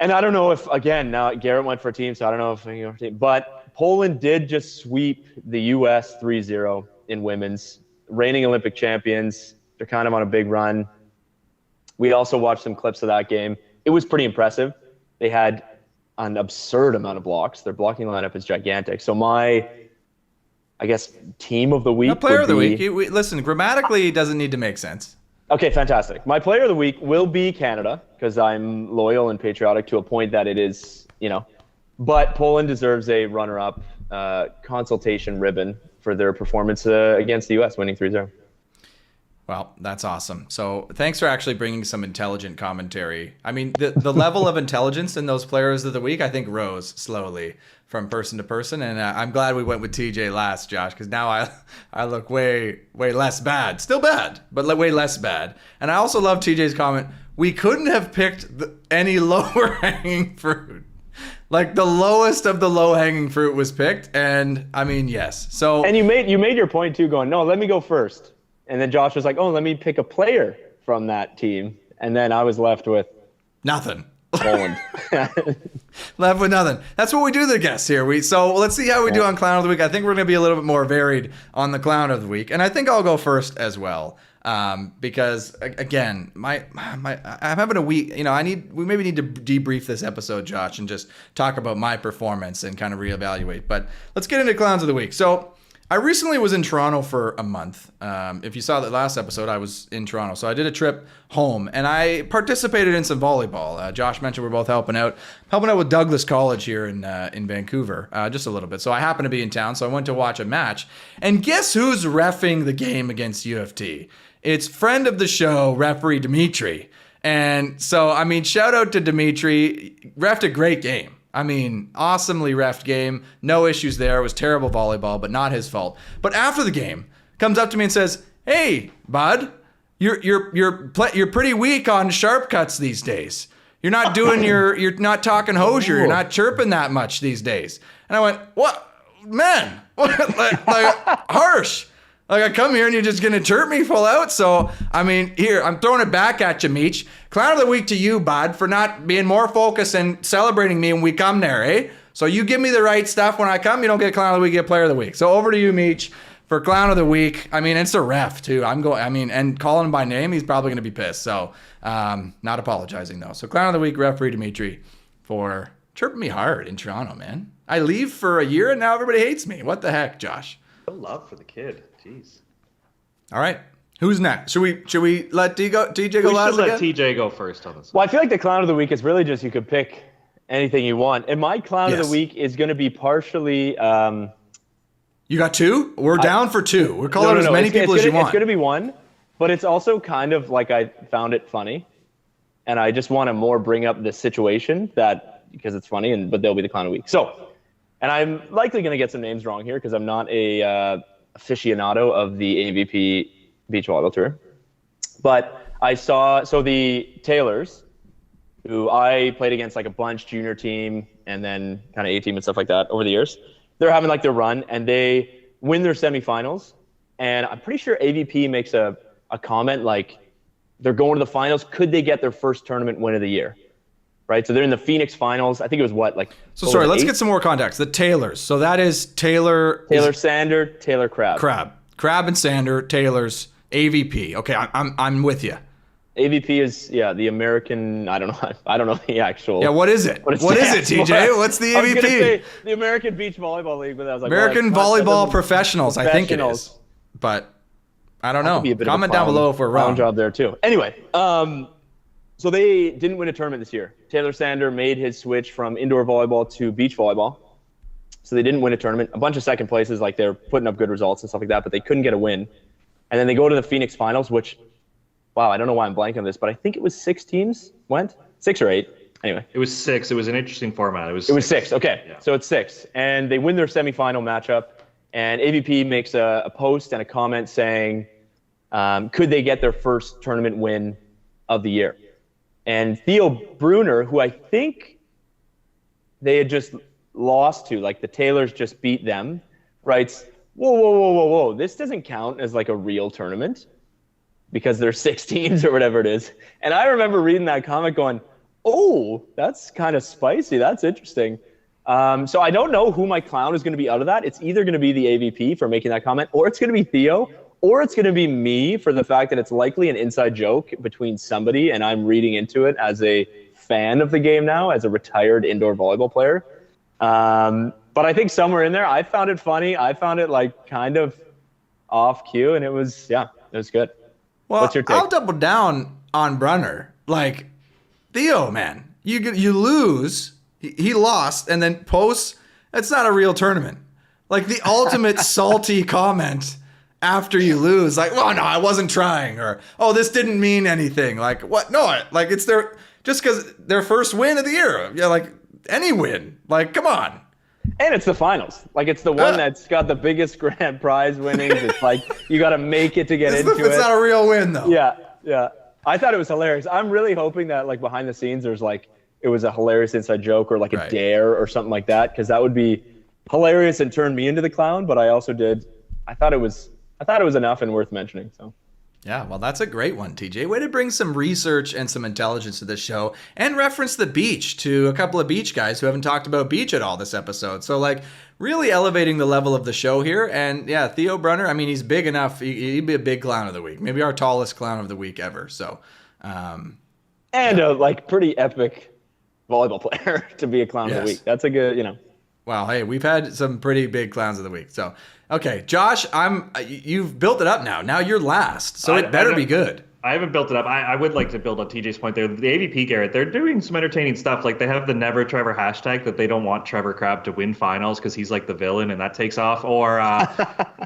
And I don't know if, again, now Garrett went for a team, so I don't know if, but Poland did just sweep the U.S. 3-0 in women's. Reigning Olympic champions. They're kind of on a big run. We also watched some clips of that game. It was pretty impressive. They had an absurd amount of blocks. Their blocking lineup is gigantic. So my, I guess, team of the week. Player of the week. Listen, grammatically, it doesn't need to make sense. Okay, fantastic. My player of the week will be Canada, because I'm loyal and patriotic to a point that it is, But Poland deserves a runner-up consultation ribbon for their performance against the U.S., winning 3-0. Well, that's awesome. So thanks for actually bringing some intelligent commentary. I mean, the level of intelligence in those players of the week, I think, rose slowly from person to person. And I'm glad we went with TJ last, Josh, because now I look way less bad. Still bad, but way less bad. And I also love TJ's comment, we couldn't have picked any lower hanging fruit. Like, the lowest of the low-hanging fruit was picked, and I mean, yes. So, and you made your point too, going, no, let me go first. And then Josh was like, oh, let me pick a player from that team. And then I was left with nothing. Poland. Left with nothing. That's what we do to the guests here. So let's see how we do on Clown of the Week. I think we're going to be a little bit more varied on the Clown of the Week, and I think I'll go first as well. Because again, I'm having a week. We maybe need to debrief this episode, Josh, and just talk about my performance and kind of reevaluate. But let's get into Clowns of the Week. So I recently was in Toronto for a month. If you saw that last episode, I was in Toronto. So I did a trip home, and I participated in some volleyball. Josh mentioned we're both helping out with Douglas College here in Vancouver, just a little bit. So I happened to be in town, so I went to watch a match. And guess who's reffing the game against U of T? It's friend of the show, referee Dimitri. And so, I mean, shout out to Dimitri. Reffed a great game. I mean, awesomely reffed game. No issues there. It was terrible volleyball, but not his fault. But after the game, comes up to me and says, "Hey, bud, you're pretty weak on sharp cuts these days. You're not doing you're not talking hosier. You're not chirping that much these days." And I went, "What, man? like harsh." Like, I come here and you're just going to chirp me full out? So, I mean, here, I'm throwing it back at you, Meech. Clown of the Week to you, bud, for not being more focused and celebrating me when we come there, eh? So you give me the right stuff when I come, you don't get Clown of the Week, you get Player of the Week. So over to you, Meech, for Clown of the Week. I mean, it's a ref, too. And calling him by name, he's probably going to be pissed. So, not apologizing, though. So Clown of the Week, referee Dimitri, for chirping me hard in Toronto, man. I leave for a year and now everybody hates me. What the heck, Josh? No love for the kid. Jeez. All right. Who's next? Should we let TJ go last We should let again? TJ go first on this. Well, I feel like the Clown of the Week is really just you could pick anything you want. And my Clown of the Week is going to be partially... You got two? We're down for two. We're calling as many people as you want. It's going to be one, but it's also kind of like I found it funny. And I just want to more bring up this situation because it's funny, but they'll be the Clown of the Week. So, and I'm likely going to get some names wrong here because I'm not a... aficionado of the AVP Beach Volleyball Tour. But I saw, the Taylors, who I played against like a bunch, junior team, and then kind of A team and stuff like that over the years, they're having like their run, and they win their semifinals. And I'm pretty sure AVP makes a comment like they're going to the finals. Could they get their first tournament win of the year? Right, so they're in the Phoenix finals. I think it was let's get some more context. The Taylors. So that is Taylor Sander, Taylor Crab. Crab and Sander, Taylors, AVP. Okay, I'm with you. AVP is the American. I don't know the actual. Yeah, what is it? What is it, TJ? What's the AVP? I was gonna say the American Beach Volleyball League, but I was like American Volleyball Professionals. I think it is. But I don't know. Be a bit Comment of a down below if we're clown wrong. job there too. Anyway, so they didn't win a tournament this year. Taylor Sander made his switch from indoor volleyball to beach volleyball. So they didn't win a tournament. A bunch of second places, like they're putting up good results and stuff like that, but they couldn't get a win. And then they go to the Phoenix finals, which, wow, I don't know why I'm blanking on this, but I think it was 6 teams went? 6 or 8. Anyway. It was 6. It was an interesting format. It was 6. Okay. Yeah. So it's 6. And they win their semifinal matchup. And AVP makes a post and a comment saying, could they get their first tournament win of the year? And Theo Brunner, who I think they had just lost to, like the Taylors just beat them, writes, whoa. This doesn't count as like a real tournament because there's 6 teams or whatever it is. And I remember reading that comment going, oh, that's kind of spicy. That's interesting. So I don't know who my clown is going to be out of that. It's either going to be the AVP for making that comment, or it's going to be Theo, or it's going to be me for the fact that it's likely an inside joke between somebody, and I'm reading into it as a fan of the game now, as a retired indoor volleyball player. But I think somewhere in there, I found it funny. I found it like kind of off cue, and it was good. Well, what's your take? I'll double down on Brunner. Like, Theo, man, you lose. He lost, and then posts. It's not a real tournament. Like the ultimate salty comment after you lose. Like, well, no, I wasn't trying, or oh, this didn't mean anything. Like, what? No, like it's just because their first win of the year. Yeah, like any win. Like, come on. And it's the finals. Like, it's the one that's got the biggest grand prize winnings. It's like you got to make it to get into it. It's not a real win, though. Yeah. I thought it was hilarious. I'm really hoping that, like, behind the scenes, there's like it was a hilarious inside joke or like a dare or something like that, because that would be hilarious and turn me into the clown. But I also I thought it was enough and worth mentioning. So. Yeah, well, that's a great one, TJ. Way to bring some research and some intelligence to this show and reference the beach to a couple of beach guys who haven't talked about beach at all this episode. So, like, really elevating the level of the show here. And, yeah, Theo Brunner, I mean, he's big enough. He'd be a big clown of the week. Maybe our tallest clown of the week ever. So, and a, like, pretty epic volleyball player to be a clown of the week. That's a good, Wow, hey, we've had some pretty big clowns of the week. So, okay, Josh, you've built it up now. Now you're last, so it better be good. I haven't built it up. I would like to build on TJ's point there. The AVP, Garrett, they're doing some entertaining stuff. Like they have the Never Trevor hashtag that they don't want Trevor Crabb to win finals because he's like the villain and that takes off. Or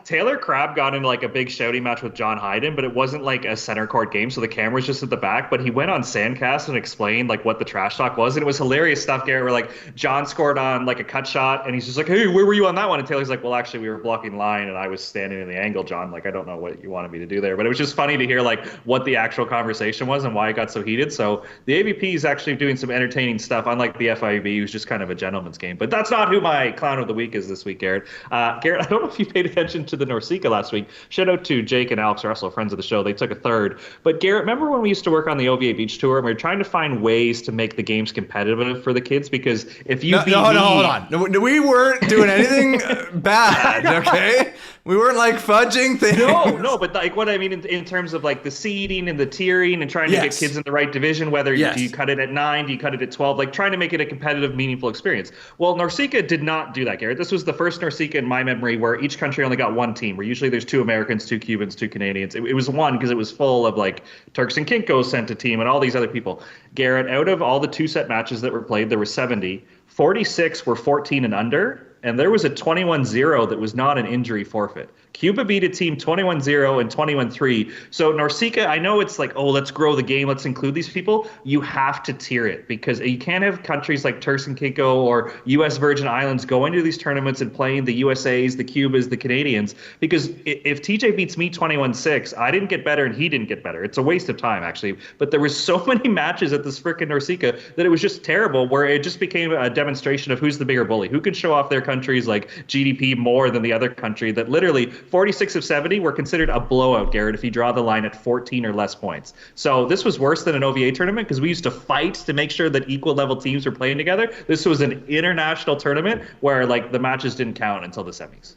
Taylor Crabb got into like a big shouting match with John Hyden, but it wasn't like a center court game, so the camera's just at the back. But he went on Sandcast and explained like what the trash talk was, and it was hilarious stuff, Garrett, where like John scored on like a cut shot and he's just like, hey, where were you on that one? And Taylor's like, well, actually we were blocking line and I was standing in the angle, John. Like, I don't know what you wanted me to do there. But it was just funny to hear like what the actual conversation was and why it got so heated. So the AVP is actually doing some entertaining stuff, unlike the FIVB, who's just kind of a gentleman's game. But that's not who my clown of the week is this week, Garrett. Garrett, I don't know if you paid attention to the Norseca last week. Shout out to Jake and Alex Russell, friends of the show. They took a third. But Garrett, remember when we used to work on the OVA Beach Tour and we were trying to find ways to make the games competitive for the kids? Because if you hold on. No, we weren't doing anything bad, okay? We weren't like fudging things. No, but like what I mean in terms of like the seeding and the tiering and trying to get kids in the right division, whether do you cut it at 9, do you cut it at 12, like trying to make it a competitive, meaningful experience. Well, Norseca did not do that, Garrett. This was the first Norseca in my memory where each country only got one team, where usually there's 2 Americans, 2 Cubans, 2 Canadians. It was one because it was full of like Turks and Caicos sent a team and all these other people. Garrett, out of all the 2-set matches that were played, there were 70. 46 were 14 and under. And there was a 21-0 that was not an injury forfeit. Cuba beat a team 21-0 and 21-3. So Norseca, I know it's like, oh, let's grow the game, let's include these people. You have to tier it because you can't have countries like Turks and Caicos or U.S. Virgin Islands going to these tournaments and playing the USAs, the Cubas, the Canadians. Because if TJ beats me 21-6, I didn't get better and he didn't get better. It's a waste of time, actually. But there was so many matches at this frickin' Norseca that it was just terrible, where it just became a demonstration of who's the bigger bully, who can show off their countries like GDP more than the other country. That literally 46 of 70 were considered a blowout, Garrett, if you draw the line at 14 or less points. So this was worse than an OVA tournament because we used to fight to make sure that equal level teams were playing together. This was an international tournament where like the matches didn't count until the semis.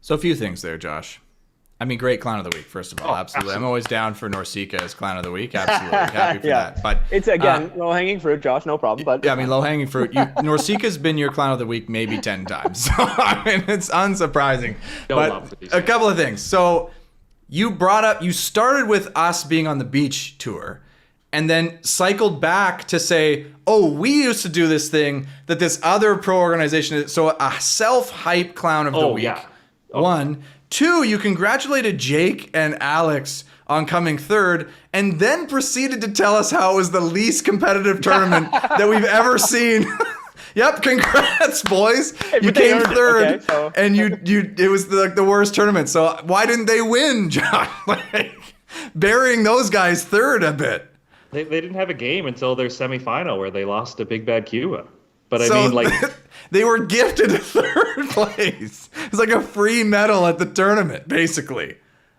So a few things there, Josh. I mean, great clown of the week, first of all. Absolutely. I'm always down for Norseca as clown of the week. Absolutely. Happy for that. But it's, again, low-hanging fruit, Josh. No problem. But yeah, I mean, low-hanging fruit. Norseca's been your clown of the week maybe 10 times. So, I mean, it's unsurprising. But a couple of things. So you started with us being on the beach tour and then cycled back to say, oh, we used to do this thing that this other pro organization is. So a self-hype clown of the week. Yeah. Oh. 1. 2, you congratulated Jake and Alex on coming third, and then proceeded to tell us how it was the least competitive tournament that we've ever seen. Yep, congrats, boys. You came third, and it was the worst tournament. So why didn't they win, John? Burying those guys third a bit. They didn't have a game until their semifinal where they lost to Big Bad Cuba. But I mean, they were gifted a third place. It's like a free medal at the tournament, basically.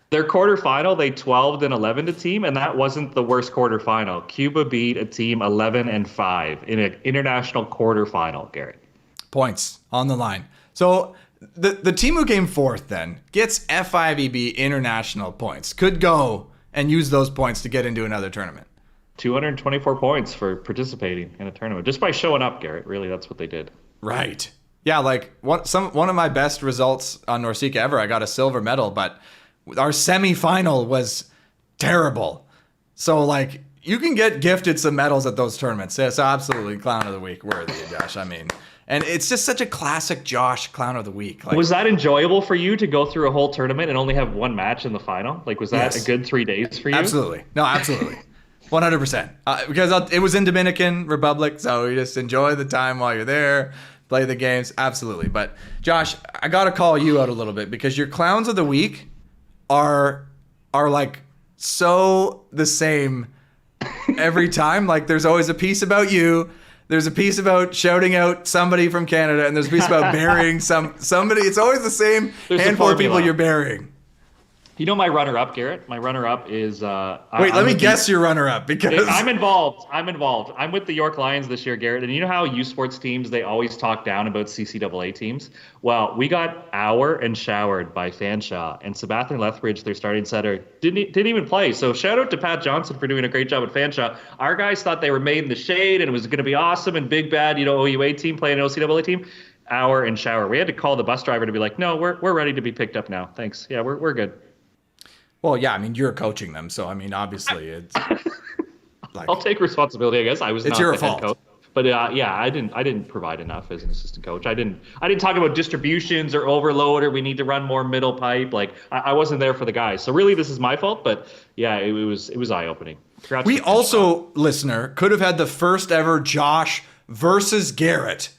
Their quarterfinal, they 12-11 a team, and that wasn't the worst quarterfinal. Cuba beat a team 11-5 in an international quarterfinal, Gary. Points on the line. So the team who came fourth then gets FIVB international points. Could go and use those points to get into another tournament. 224 points for participating in a tournament. Just by showing up, Garrett. Really, that's what they did. Right. Yeah, like one of my best results on NORCECA ever, I got a silver medal, but our semifinal was terrible. So, like, you can get gifted some medals at those tournaments. It's absolutely Clown of the Week worthy, Josh. I mean, and it's just such a classic Josh Clown of the Week. Like, was that enjoyable for you to go through a whole tournament and only have one match in the final? Like, was that a good 3 days for you? Absolutely. No, absolutely. 100%. Because it was in Dominican Republic, so you just enjoy the time while you're there, play the games. Absolutely. But, Josh, I got to call you out a little bit because your Clowns of the Week are like so the same every time. Like, there's always a piece about you. There's a piece about shouting out somebody from Canada, and there's a piece about burying somebody. It's always the same handful of people you're burying. You know my runner-up, Garrett? My runner-up is... Wait, let me guess your runner-up, because... I'm involved. I'm with the York Lions this year, Garrett. And you know how U Sports teams, they always talk down about CCAA teams? Well, we got and showered by Fanshawe. And Sabathia Lethbridge, their starting setter, didn't even play. So shout out to Pat Johnson for doing a great job at Fanshawe. Our guys thought they were made in the shade and it was going to be awesome and big bad, OUA team playing an OCAA team. And shower. We had to call the bus driver to be like, no, we're ready to be picked up now. Thanks. Yeah, we're good. Well, yeah, I mean, you're coaching them, so I mean, obviously, it's like, I'll take responsibility, I guess. I was it's not your the fault. head coach, but yeah, I didn't provide enough as an assistant coach. I didn't talk about distributions or overload or we need to run more middle pipe. Like I wasn't there for the guys, so really this is my fault. But yeah, it was eye opening. We also, listener, could have had the first ever Josh versus Garrett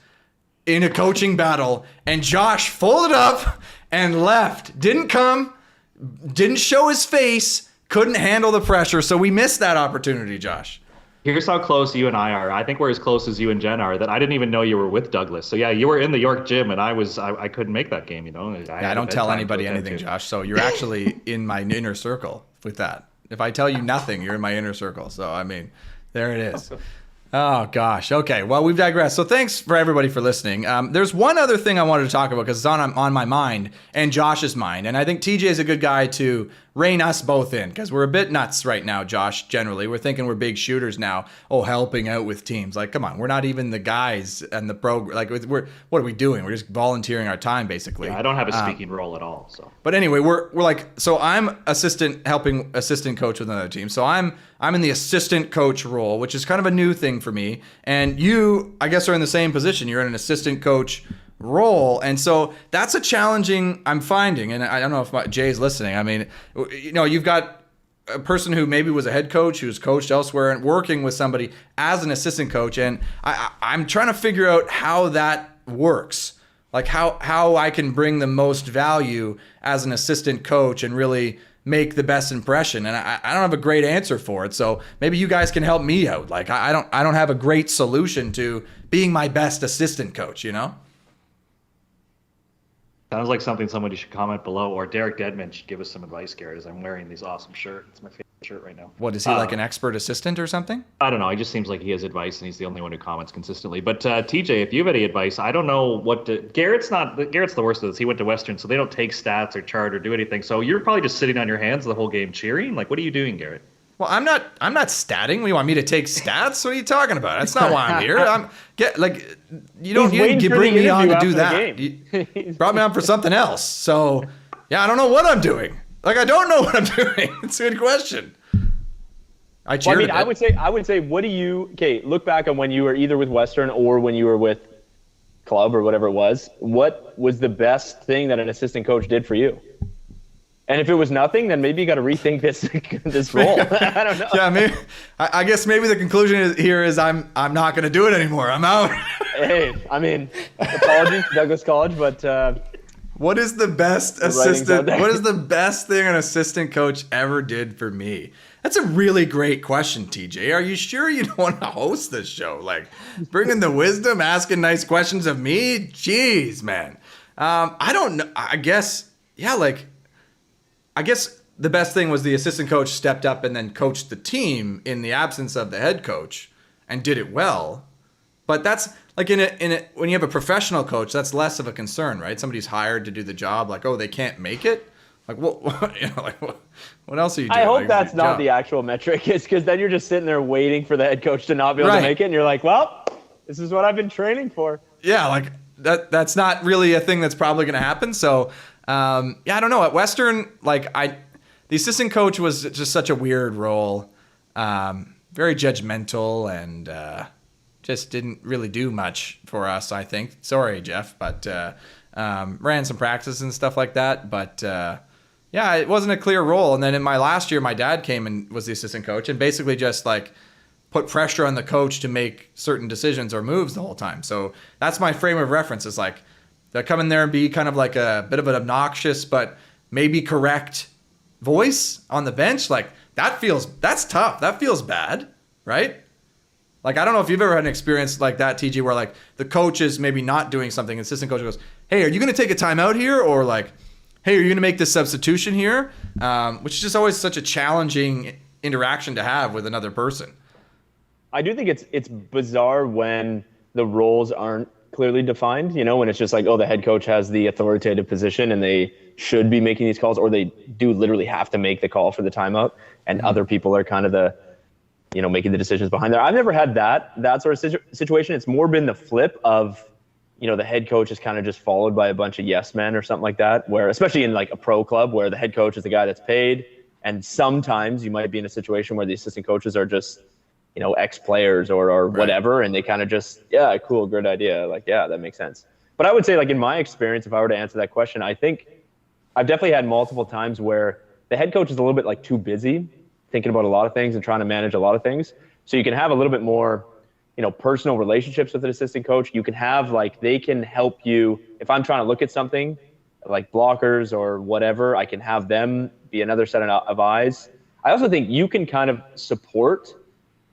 in a coaching battle, and Josh folded up and left. Didn't come. Didn't show his face, couldn't handle the pressure, so we missed that opportunity, Josh. Here's how close you and I are. I think we're as close as you and Jen are, that I didn't even know you were with Douglas. So yeah, you were in the York gym, and I couldn't make that game, I don't tell anybody anything, Josh, so you're actually in my inner circle with that. If I tell you nothing, you're in my inner circle. So, I mean, there it is. Oh, gosh. Okay. Well, we've digressed. So thanks for everybody for listening. There's one other thing I wanted to talk about because it's on my mind and Josh's mind. And I think TJ is a good guy to rein us both in because we're a bit nuts right now, Josh, generally. We're thinking we're big shooters now. Oh, helping out with teams. Like, come on. We're not even the guys and the program. Like, what are we doing? We're just volunteering our time, basically. Yeah, I don't have a speaking role at all. So. But anyway, we're like, so I'm helping assistant coach with another team. So I'm in the assistant coach role, which is kind of a new thing for me. And you, I guess, are in the same position. You're in an assistant coach role. And so that's a challenging, I'm finding, and I don't know if Jay's listening. I mean, you've got a person who maybe was a head coach who's coached elsewhere and working with somebody as an assistant coach. And I'm trying to figure out how that works. Like how I can bring the most value as an assistant coach and really make the best impression. And I don't have a great answer for it. So maybe you guys can help me out. Like I don't have a great solution to being my best assistant coach, Sounds like something somebody should comment below, or Derek Dedman should give us some advice, Garrett, as I'm wearing these awesome shirt. It's my favorite shirt right now. What, is he like an expert assistant or something? I don't know. It just seems like he has advice, and he's the only one who comments consistently. But TJ, if you have any advice, I don't know what to... Garrett's the worst of this. He went to Western, so they don't take stats or chart or do anything. So you're probably just sitting on your hands the whole game cheering? Like, what are you doing, Garrett? Well, I'm not statting. What, you want me to take stats? What are you talking about? That's not why I'm here. You didn't bring me on to do that. You brought me on for something else. So, yeah, I don't know what I'm doing. Like, I don't know what I'm doing. It's a good question. I cheered. Well, I mean, I would say, what do you? Okay, look back on when you were either with Western or when you were with club or whatever it was. What was the best thing that an assistant coach did for you? And if it was nothing, then maybe you got to rethink this role. I don't know. Yeah, maybe. I guess maybe the conclusion here is I'm not going to do it anymore. I'm out. Hey, I mean, apologies to Douglas College, but what is the best assistant? What is the best thing an assistant coach ever did for me? That's a really great question, TJ. Are you sure you don't want to host this show? Like, bringing the wisdom, asking nice questions of me? Jeez, man. I don't know. I guess, yeah, like, I guess the best thing was the assistant coach stepped up and then coached the team in the absence of the head coach and did it well. But that's like when you have a professional coach, that's less of a concern, right? Somebody's hired to do the job. Like, oh, they can't make it. Like, what you know, like what else are you doing? I hope like, that's not the actual metric, is because then you're just sitting there waiting for the head coach to not be able to make it, and you're like, well, this is what I've been training for. Yeah, like that's not really a thing that's probably going to happen. So, yeah, I don't know. At Western, like the assistant coach was just such a weird role, very judgmental, and just didn't really do much for us, I think. Sorry, Jeff, but ran some practices and stuff like that. But yeah, it wasn't a clear role. And then in my last year, my dad came and was the assistant coach and basically just like put pressure on the coach to make certain decisions or moves the whole time. So that's my frame of reference, is like they'll come in there and be kind of like a bit of an obnoxious but maybe correct voice on the bench. Like that's tough. That feels bad, right? Like, I don't know if you've ever had an experience like that, TG, where like the coach is maybe not doing something. Assistant coach goes, hey, are you going to take a timeout here? Or like, hey, are you going to make this substitution here? Which is just always such a challenging interaction to have with another person. I do think it's bizarre when the roles aren't clearly defined, you know, when it's just like, oh, the head coach has the authoritative position and they should be making these calls, or they do literally have to make the call for the timeout, and other people are kind of the, you know, making the decisions behind there. I've never had that sort of situation. It's more been the flip of, you know, the head coach is kind of just followed by a bunch of yes men or something like that, where especially in like a pro club where the head coach is the guy that's paid. And sometimes you might be in a situation where the assistant coaches are just, you know, ex-players or whatever. And they kind of just, yeah, cool, good idea. Like, yeah, that makes sense. But I would say, like, in my experience, if I were to answer that question, I think I've definitely had multiple times where the head coach is a little bit like too busy thinking about a lot of things and trying to manage a lot of things. So you can have a little bit more, you know, personal relationships with an assistant coach. You can have, like, they can help you. If I'm trying to look at something like blockers or whatever, I can have them be another set of eyes. I also think you can kind of support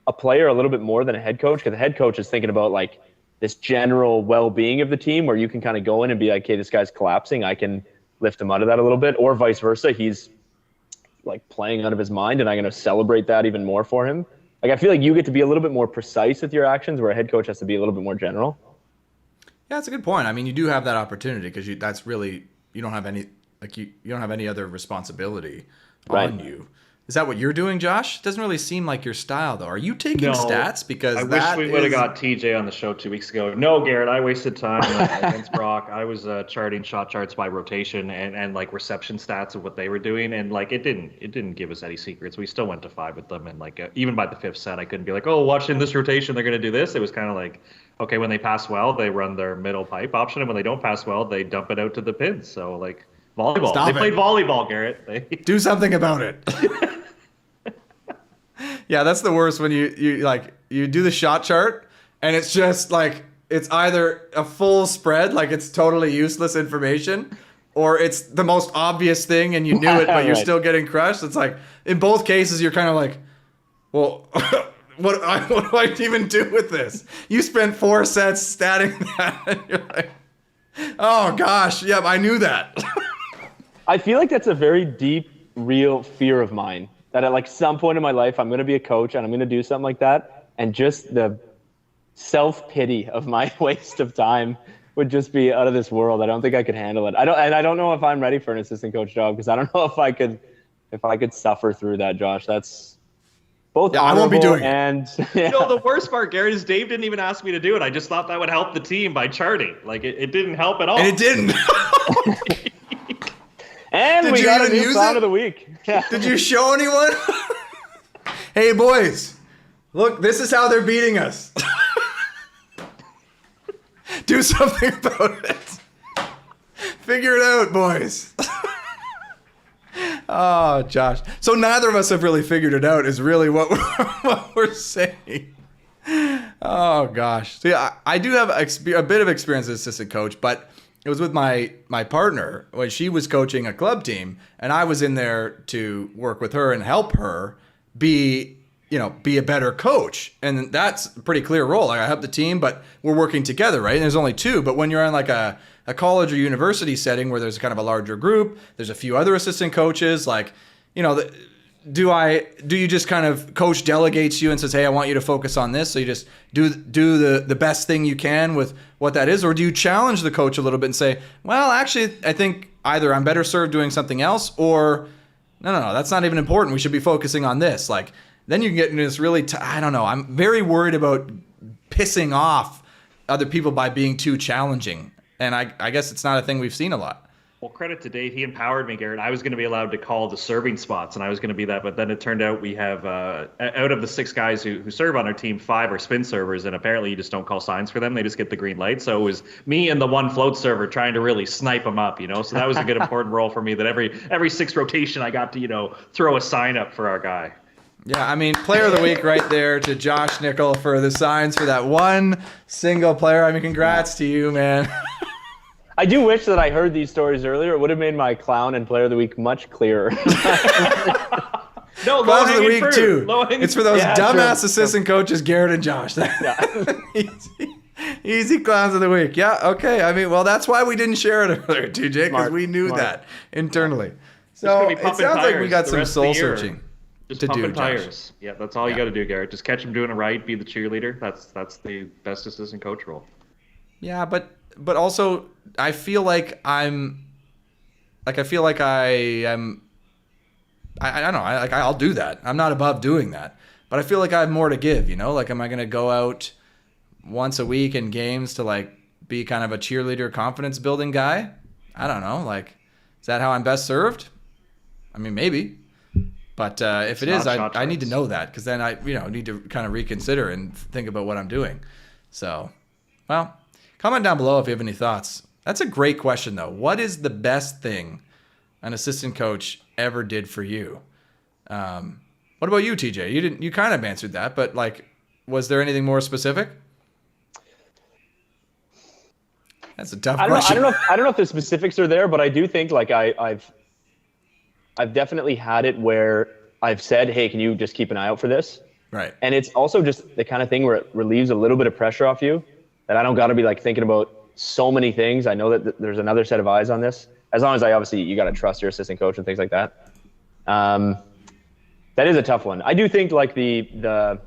a player a little bit more than a head coach, because the head coach is thinking about like this general well-being of the team, where you can kind of go in and be like, hey, this guy's collapsing, I can lift him out of that a little bit, or vice versa. He's like playing out of his mind and I'm going to celebrate that even more for him. Like, I feel like you get to be a little bit more precise with your actions, where a head coach has to be a little bit more general. Yeah, that's a good point. I mean, you do have that opportunity because that's really, you don't have any, like, you don't have any other responsibility on you. Is that what you're doing, Josh? It doesn't really seem like your style, though. Are you taking stats? Because I wish we would have got TJ on the show 2 weeks ago. No, Garrett, I wasted time against Brock. I was charting shot charts by rotation and like reception stats of what they were doing, and like it didn't give us any secrets. We still went to 5 with them, and like even by the 5th set, I couldn't be like, oh, watching this rotation, they're going to do this. It was kind of like, okay, when they pass well, they run their middle pipe option, and when they don't pass well, they dump it out to the pins. So like volleyball, they played volleyball, Garrett. Do something about it. Yeah, that's the worst, when you do the shot chart and it's just like, it's either a full spread, like it's totally useless information, or it's the most obvious thing and you knew it, but you're still getting crushed. It's like, in both cases, you're kind of like, well, what do I even do with this? You spent 4 sets statting that and you're like, oh gosh, yep, I knew that. I feel like that's a very deep, real fear of mine, that at like some point in my life, I'm going to be a coach and I'm going to do something like that. And just the self-pity of my waste of time would just be out of this world. I don't think I could handle it. I don't know if I'm ready for an assistant coach job, because I don't know if I could suffer through that, Josh. That's both I won't be doing and You know, the worst part, Garrett, is Dave didn't even ask me to do it. I just thought that would help the team by charting. Like, it didn't help at all. And it didn't. And Did we you got a even new use clown it? of the week. Yeah. Did you show anyone? Hey, boys, look, this is how they're beating us. Do something about it. Figure it out, boys. Oh, Josh. So neither of us have really figured it out is really what we're saying. Oh, gosh. So yeah, I do have a bit of experience as assistant coach, but it was with my partner when she was coaching a club team, and I was in there to work with her and help her be a better coach. And that's a pretty clear role. Like, I help the team, but we're working together, right? And there's only two. But when you're in like a college or university setting where there's kind of a larger group, there's a few other assistant coaches, like, do you just kind of coach delegates you and says, hey, I want you to focus on this, so you just do the best thing you can with what that is? Or do you challenge the coach a little bit and say, well, actually, I think either I'm better served doing something else, or no, that's not even important, we should be focusing on this? Like, then you can get into this really I don't know, I'm very worried about pissing off other people by being too challenging, and I guess it's not a thing we've seen a lot. Well, credit to Dave. He empowered me, Garrett. I was going to be allowed to call the serving spots, and I was going to be that. But then it turned out we have, out of the 6 guys who serve on our team, 5 are spin servers, and apparently you just don't call signs for them. They just get the green light. So it was me and the one float server trying to really snipe them up, So that was a good important role for me, that every 6 rotation I got to, throw a sign up for our guy. Yeah, I mean, player of the week right there to Josh Nickel for the signs for that one single player. I mean, congrats to you, man. I do wish that I heard these stories earlier. It would have made my clown and player of the week much clearer. No, Clowns of the week, fruit. too. It's for those dumbass true. assistant coaches, Garrett and Josh. Easy clowns of the week. Yeah, okay. I mean, well, that's why we didn't share it earlier, TJ, because we knew that internally. So it sounds like we got some soul searching Just to do, pumping Josh. tires. Yeah, that's all you got to do, Garrett. Just catch him doing it right. Be the cheerleader. That's the best assistant coach role. Yeah, but also I feel like I don't know. I'll do that. I'm not above doing that, but I feel like I have more to give. Like, am I going to go out once a week in games to like be kind of a cheerleader, confidence building guy? I don't know. Like, is that how I'm best served? I mean, maybe. But if it is, I need to know that, because then I need to kind of reconsider and think about what I'm doing. So, well, comment down below if you have any thoughts. That's a great question, though. What is the best thing an assistant coach ever did for you? What about you, TJ? You kind of answered that, but like, was there anything more specific? That's a tough question. I don't know if the specifics are there, but I do think like I've definitely had it where I've said, hey, can you just keep an eye out for this? Right. And it's also just the kind of thing where it relieves a little bit of pressure off you, that I don't got to be like thinking about so many things. I know that there's another set of eyes on this. As long as you got to trust your assistant coach and things like that. That is a tough one. I do think like the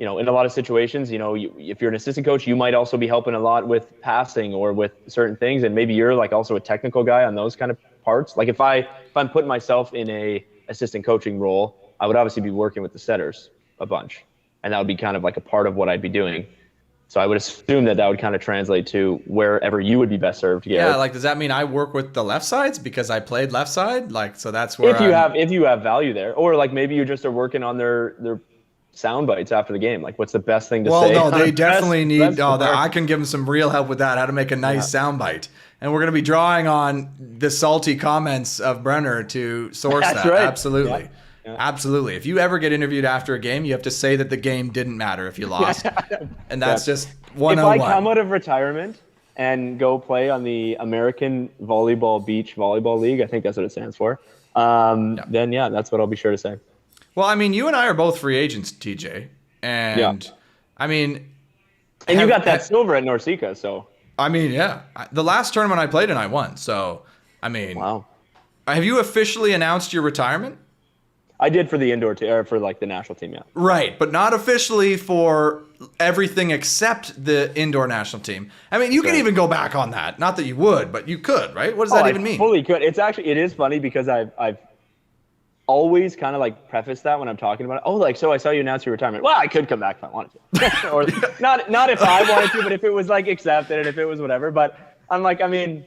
in a lot of situations, if you're an assistant coach, you might also be helping a lot with passing or with certain things. And maybe you're like also a technical guy on those kind of parts. Like if I'm putting myself in a assistant coaching role, I would obviously be working with the setters a bunch, and that would be kind of like a part of what I'd be doing. So I would assume that would kind of translate to wherever you would be best served. Yeah, like, does that mean I work with the left sides because I played left side? Like, so that's where if you have value there, or like maybe you just are working on their sound bites after the game. Like, what's the best thing to say? Well, no, they definitely need. I can give them some real help with that. How to make a nice sound bite, and we're going to be drawing on the salty comments of Brenner to source that. Right. Absolutely. Yeah. Absolutely. If you ever get interviewed after a game, you have to say that the game didn't matter if you lost. And that's just 101. If I come out of retirement and go play on the American Beach Volleyball League, I think that's what it stands for, then that's what I'll be sure to say. Well, I mean, you and I are both free agents, TJ. And I mean... And you got that silver at Norseca, so... I mean, yeah. The last tournament I played in, I won. So, I mean... Wow. Have you officially announced your retirement? I did for the indoor team, for like the national team, yeah. Right, but not officially for everything except the indoor national team. I mean, you can even go back on that. Not that you would, but you could, right? What does that even mean? I fully could. It is funny because I've always kind of like prefaced that when I'm talking about it. Oh, like, so I saw you announce your retirement. Well, I could come back if I wanted to. Or not if I wanted to, but if it was like accepted and if it was whatever. But I'm like, I mean,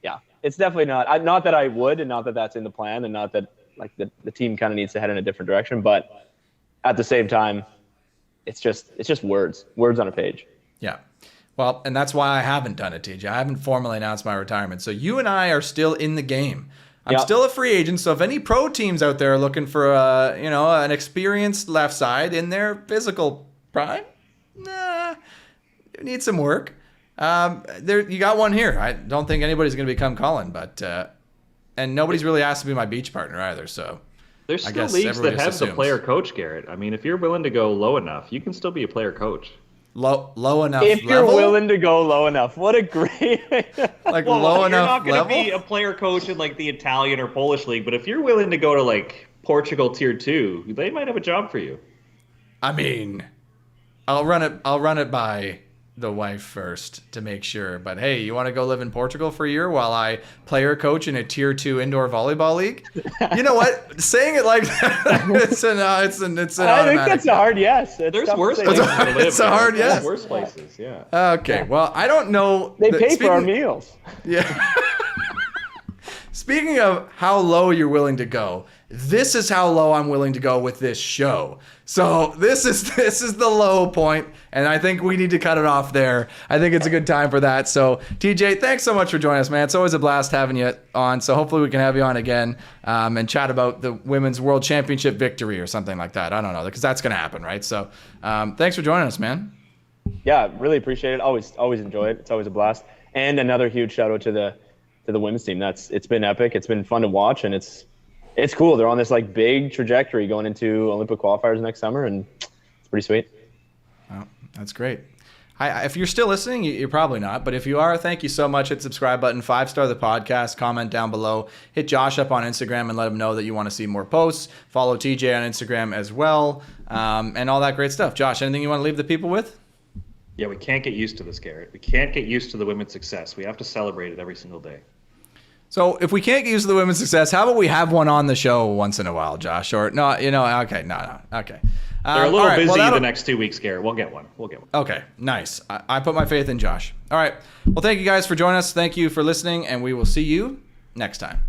yeah. It's definitely not. Not that I would, and not that that's in the plan, and not that like the team kind of needs to head in a different direction. But at the same time, it's just words on a page. Yeah. Well, and that's why I haven't done it, TJ. I haven't formally announced my retirement. So you and I are still in the game. I'm still a free agent. So if any pro teams out there are looking for an experienced left side in their physical prime, need some work. You got one here. I don't think anybody's going to become Colin, but and nobody's really asked to be my beach partner either. So there's still leagues that have the player coach, Garrett. I mean, if you're willing to go low enough, you can still be a player coach. Low enough. If you're willing to go low enough, what a great like low enough level. You're not going to be a player coach in like the Italian or Polish league, but if you're willing to go to like Portugal tier 2, they might have a job for you. I mean, I'll run it by the wife first to make sure. But hey, you want to go live in Portugal for a year while I player coach in a tier 2 indoor volleyball league? You know what? Saying it like that, it's an I think that's a hard yes. There's worse places to live. It's a hard yes. There's worse places, yeah. Okay, well, I don't know. They pay for our meals. Yeah. Speaking of how low you're willing to go, this is how low I'm willing to go with this show. So this is the low point, and I think we need to cut it off there. I think it's a good time for that. So TJ, thanks so much for joining us, man. It's always a blast having you on. So hopefully we can have you on again and chat about the Women's World Championship victory or something like that. I don't know, because that's going to happen, right? So thanks for joining us, man. Yeah, really appreciate it. Always enjoy it. It's always a blast. And another huge shout out to the women's team. It's been epic. It's been fun to watch, and it's cool. They're on this like big trajectory going into Olympic qualifiers next summer, and it's pretty sweet. Wow, that's great. If you're still listening, you're probably not, but if you are, thank you so much. Hit subscribe button, 5-star the podcast, comment down below, hit Josh up on Instagram and let him know that you want to see more posts. Follow TJ on Instagram as well, and all that great stuff. Josh, anything you want to leave the people with? Yeah, we can't get used to this, Garrett. We can't get used to the women's success. We have to celebrate it every single day. So if we can't get used to the women's success, how about we have one on the show once in a while, Josh? Or no, okay, no, okay. They're a little busy the next 2 weeks, Garrett. We'll get one. Okay, nice. I put my faith in Josh. All right. Well, thank you guys for joining us. Thank you for listening, and we will see you next time.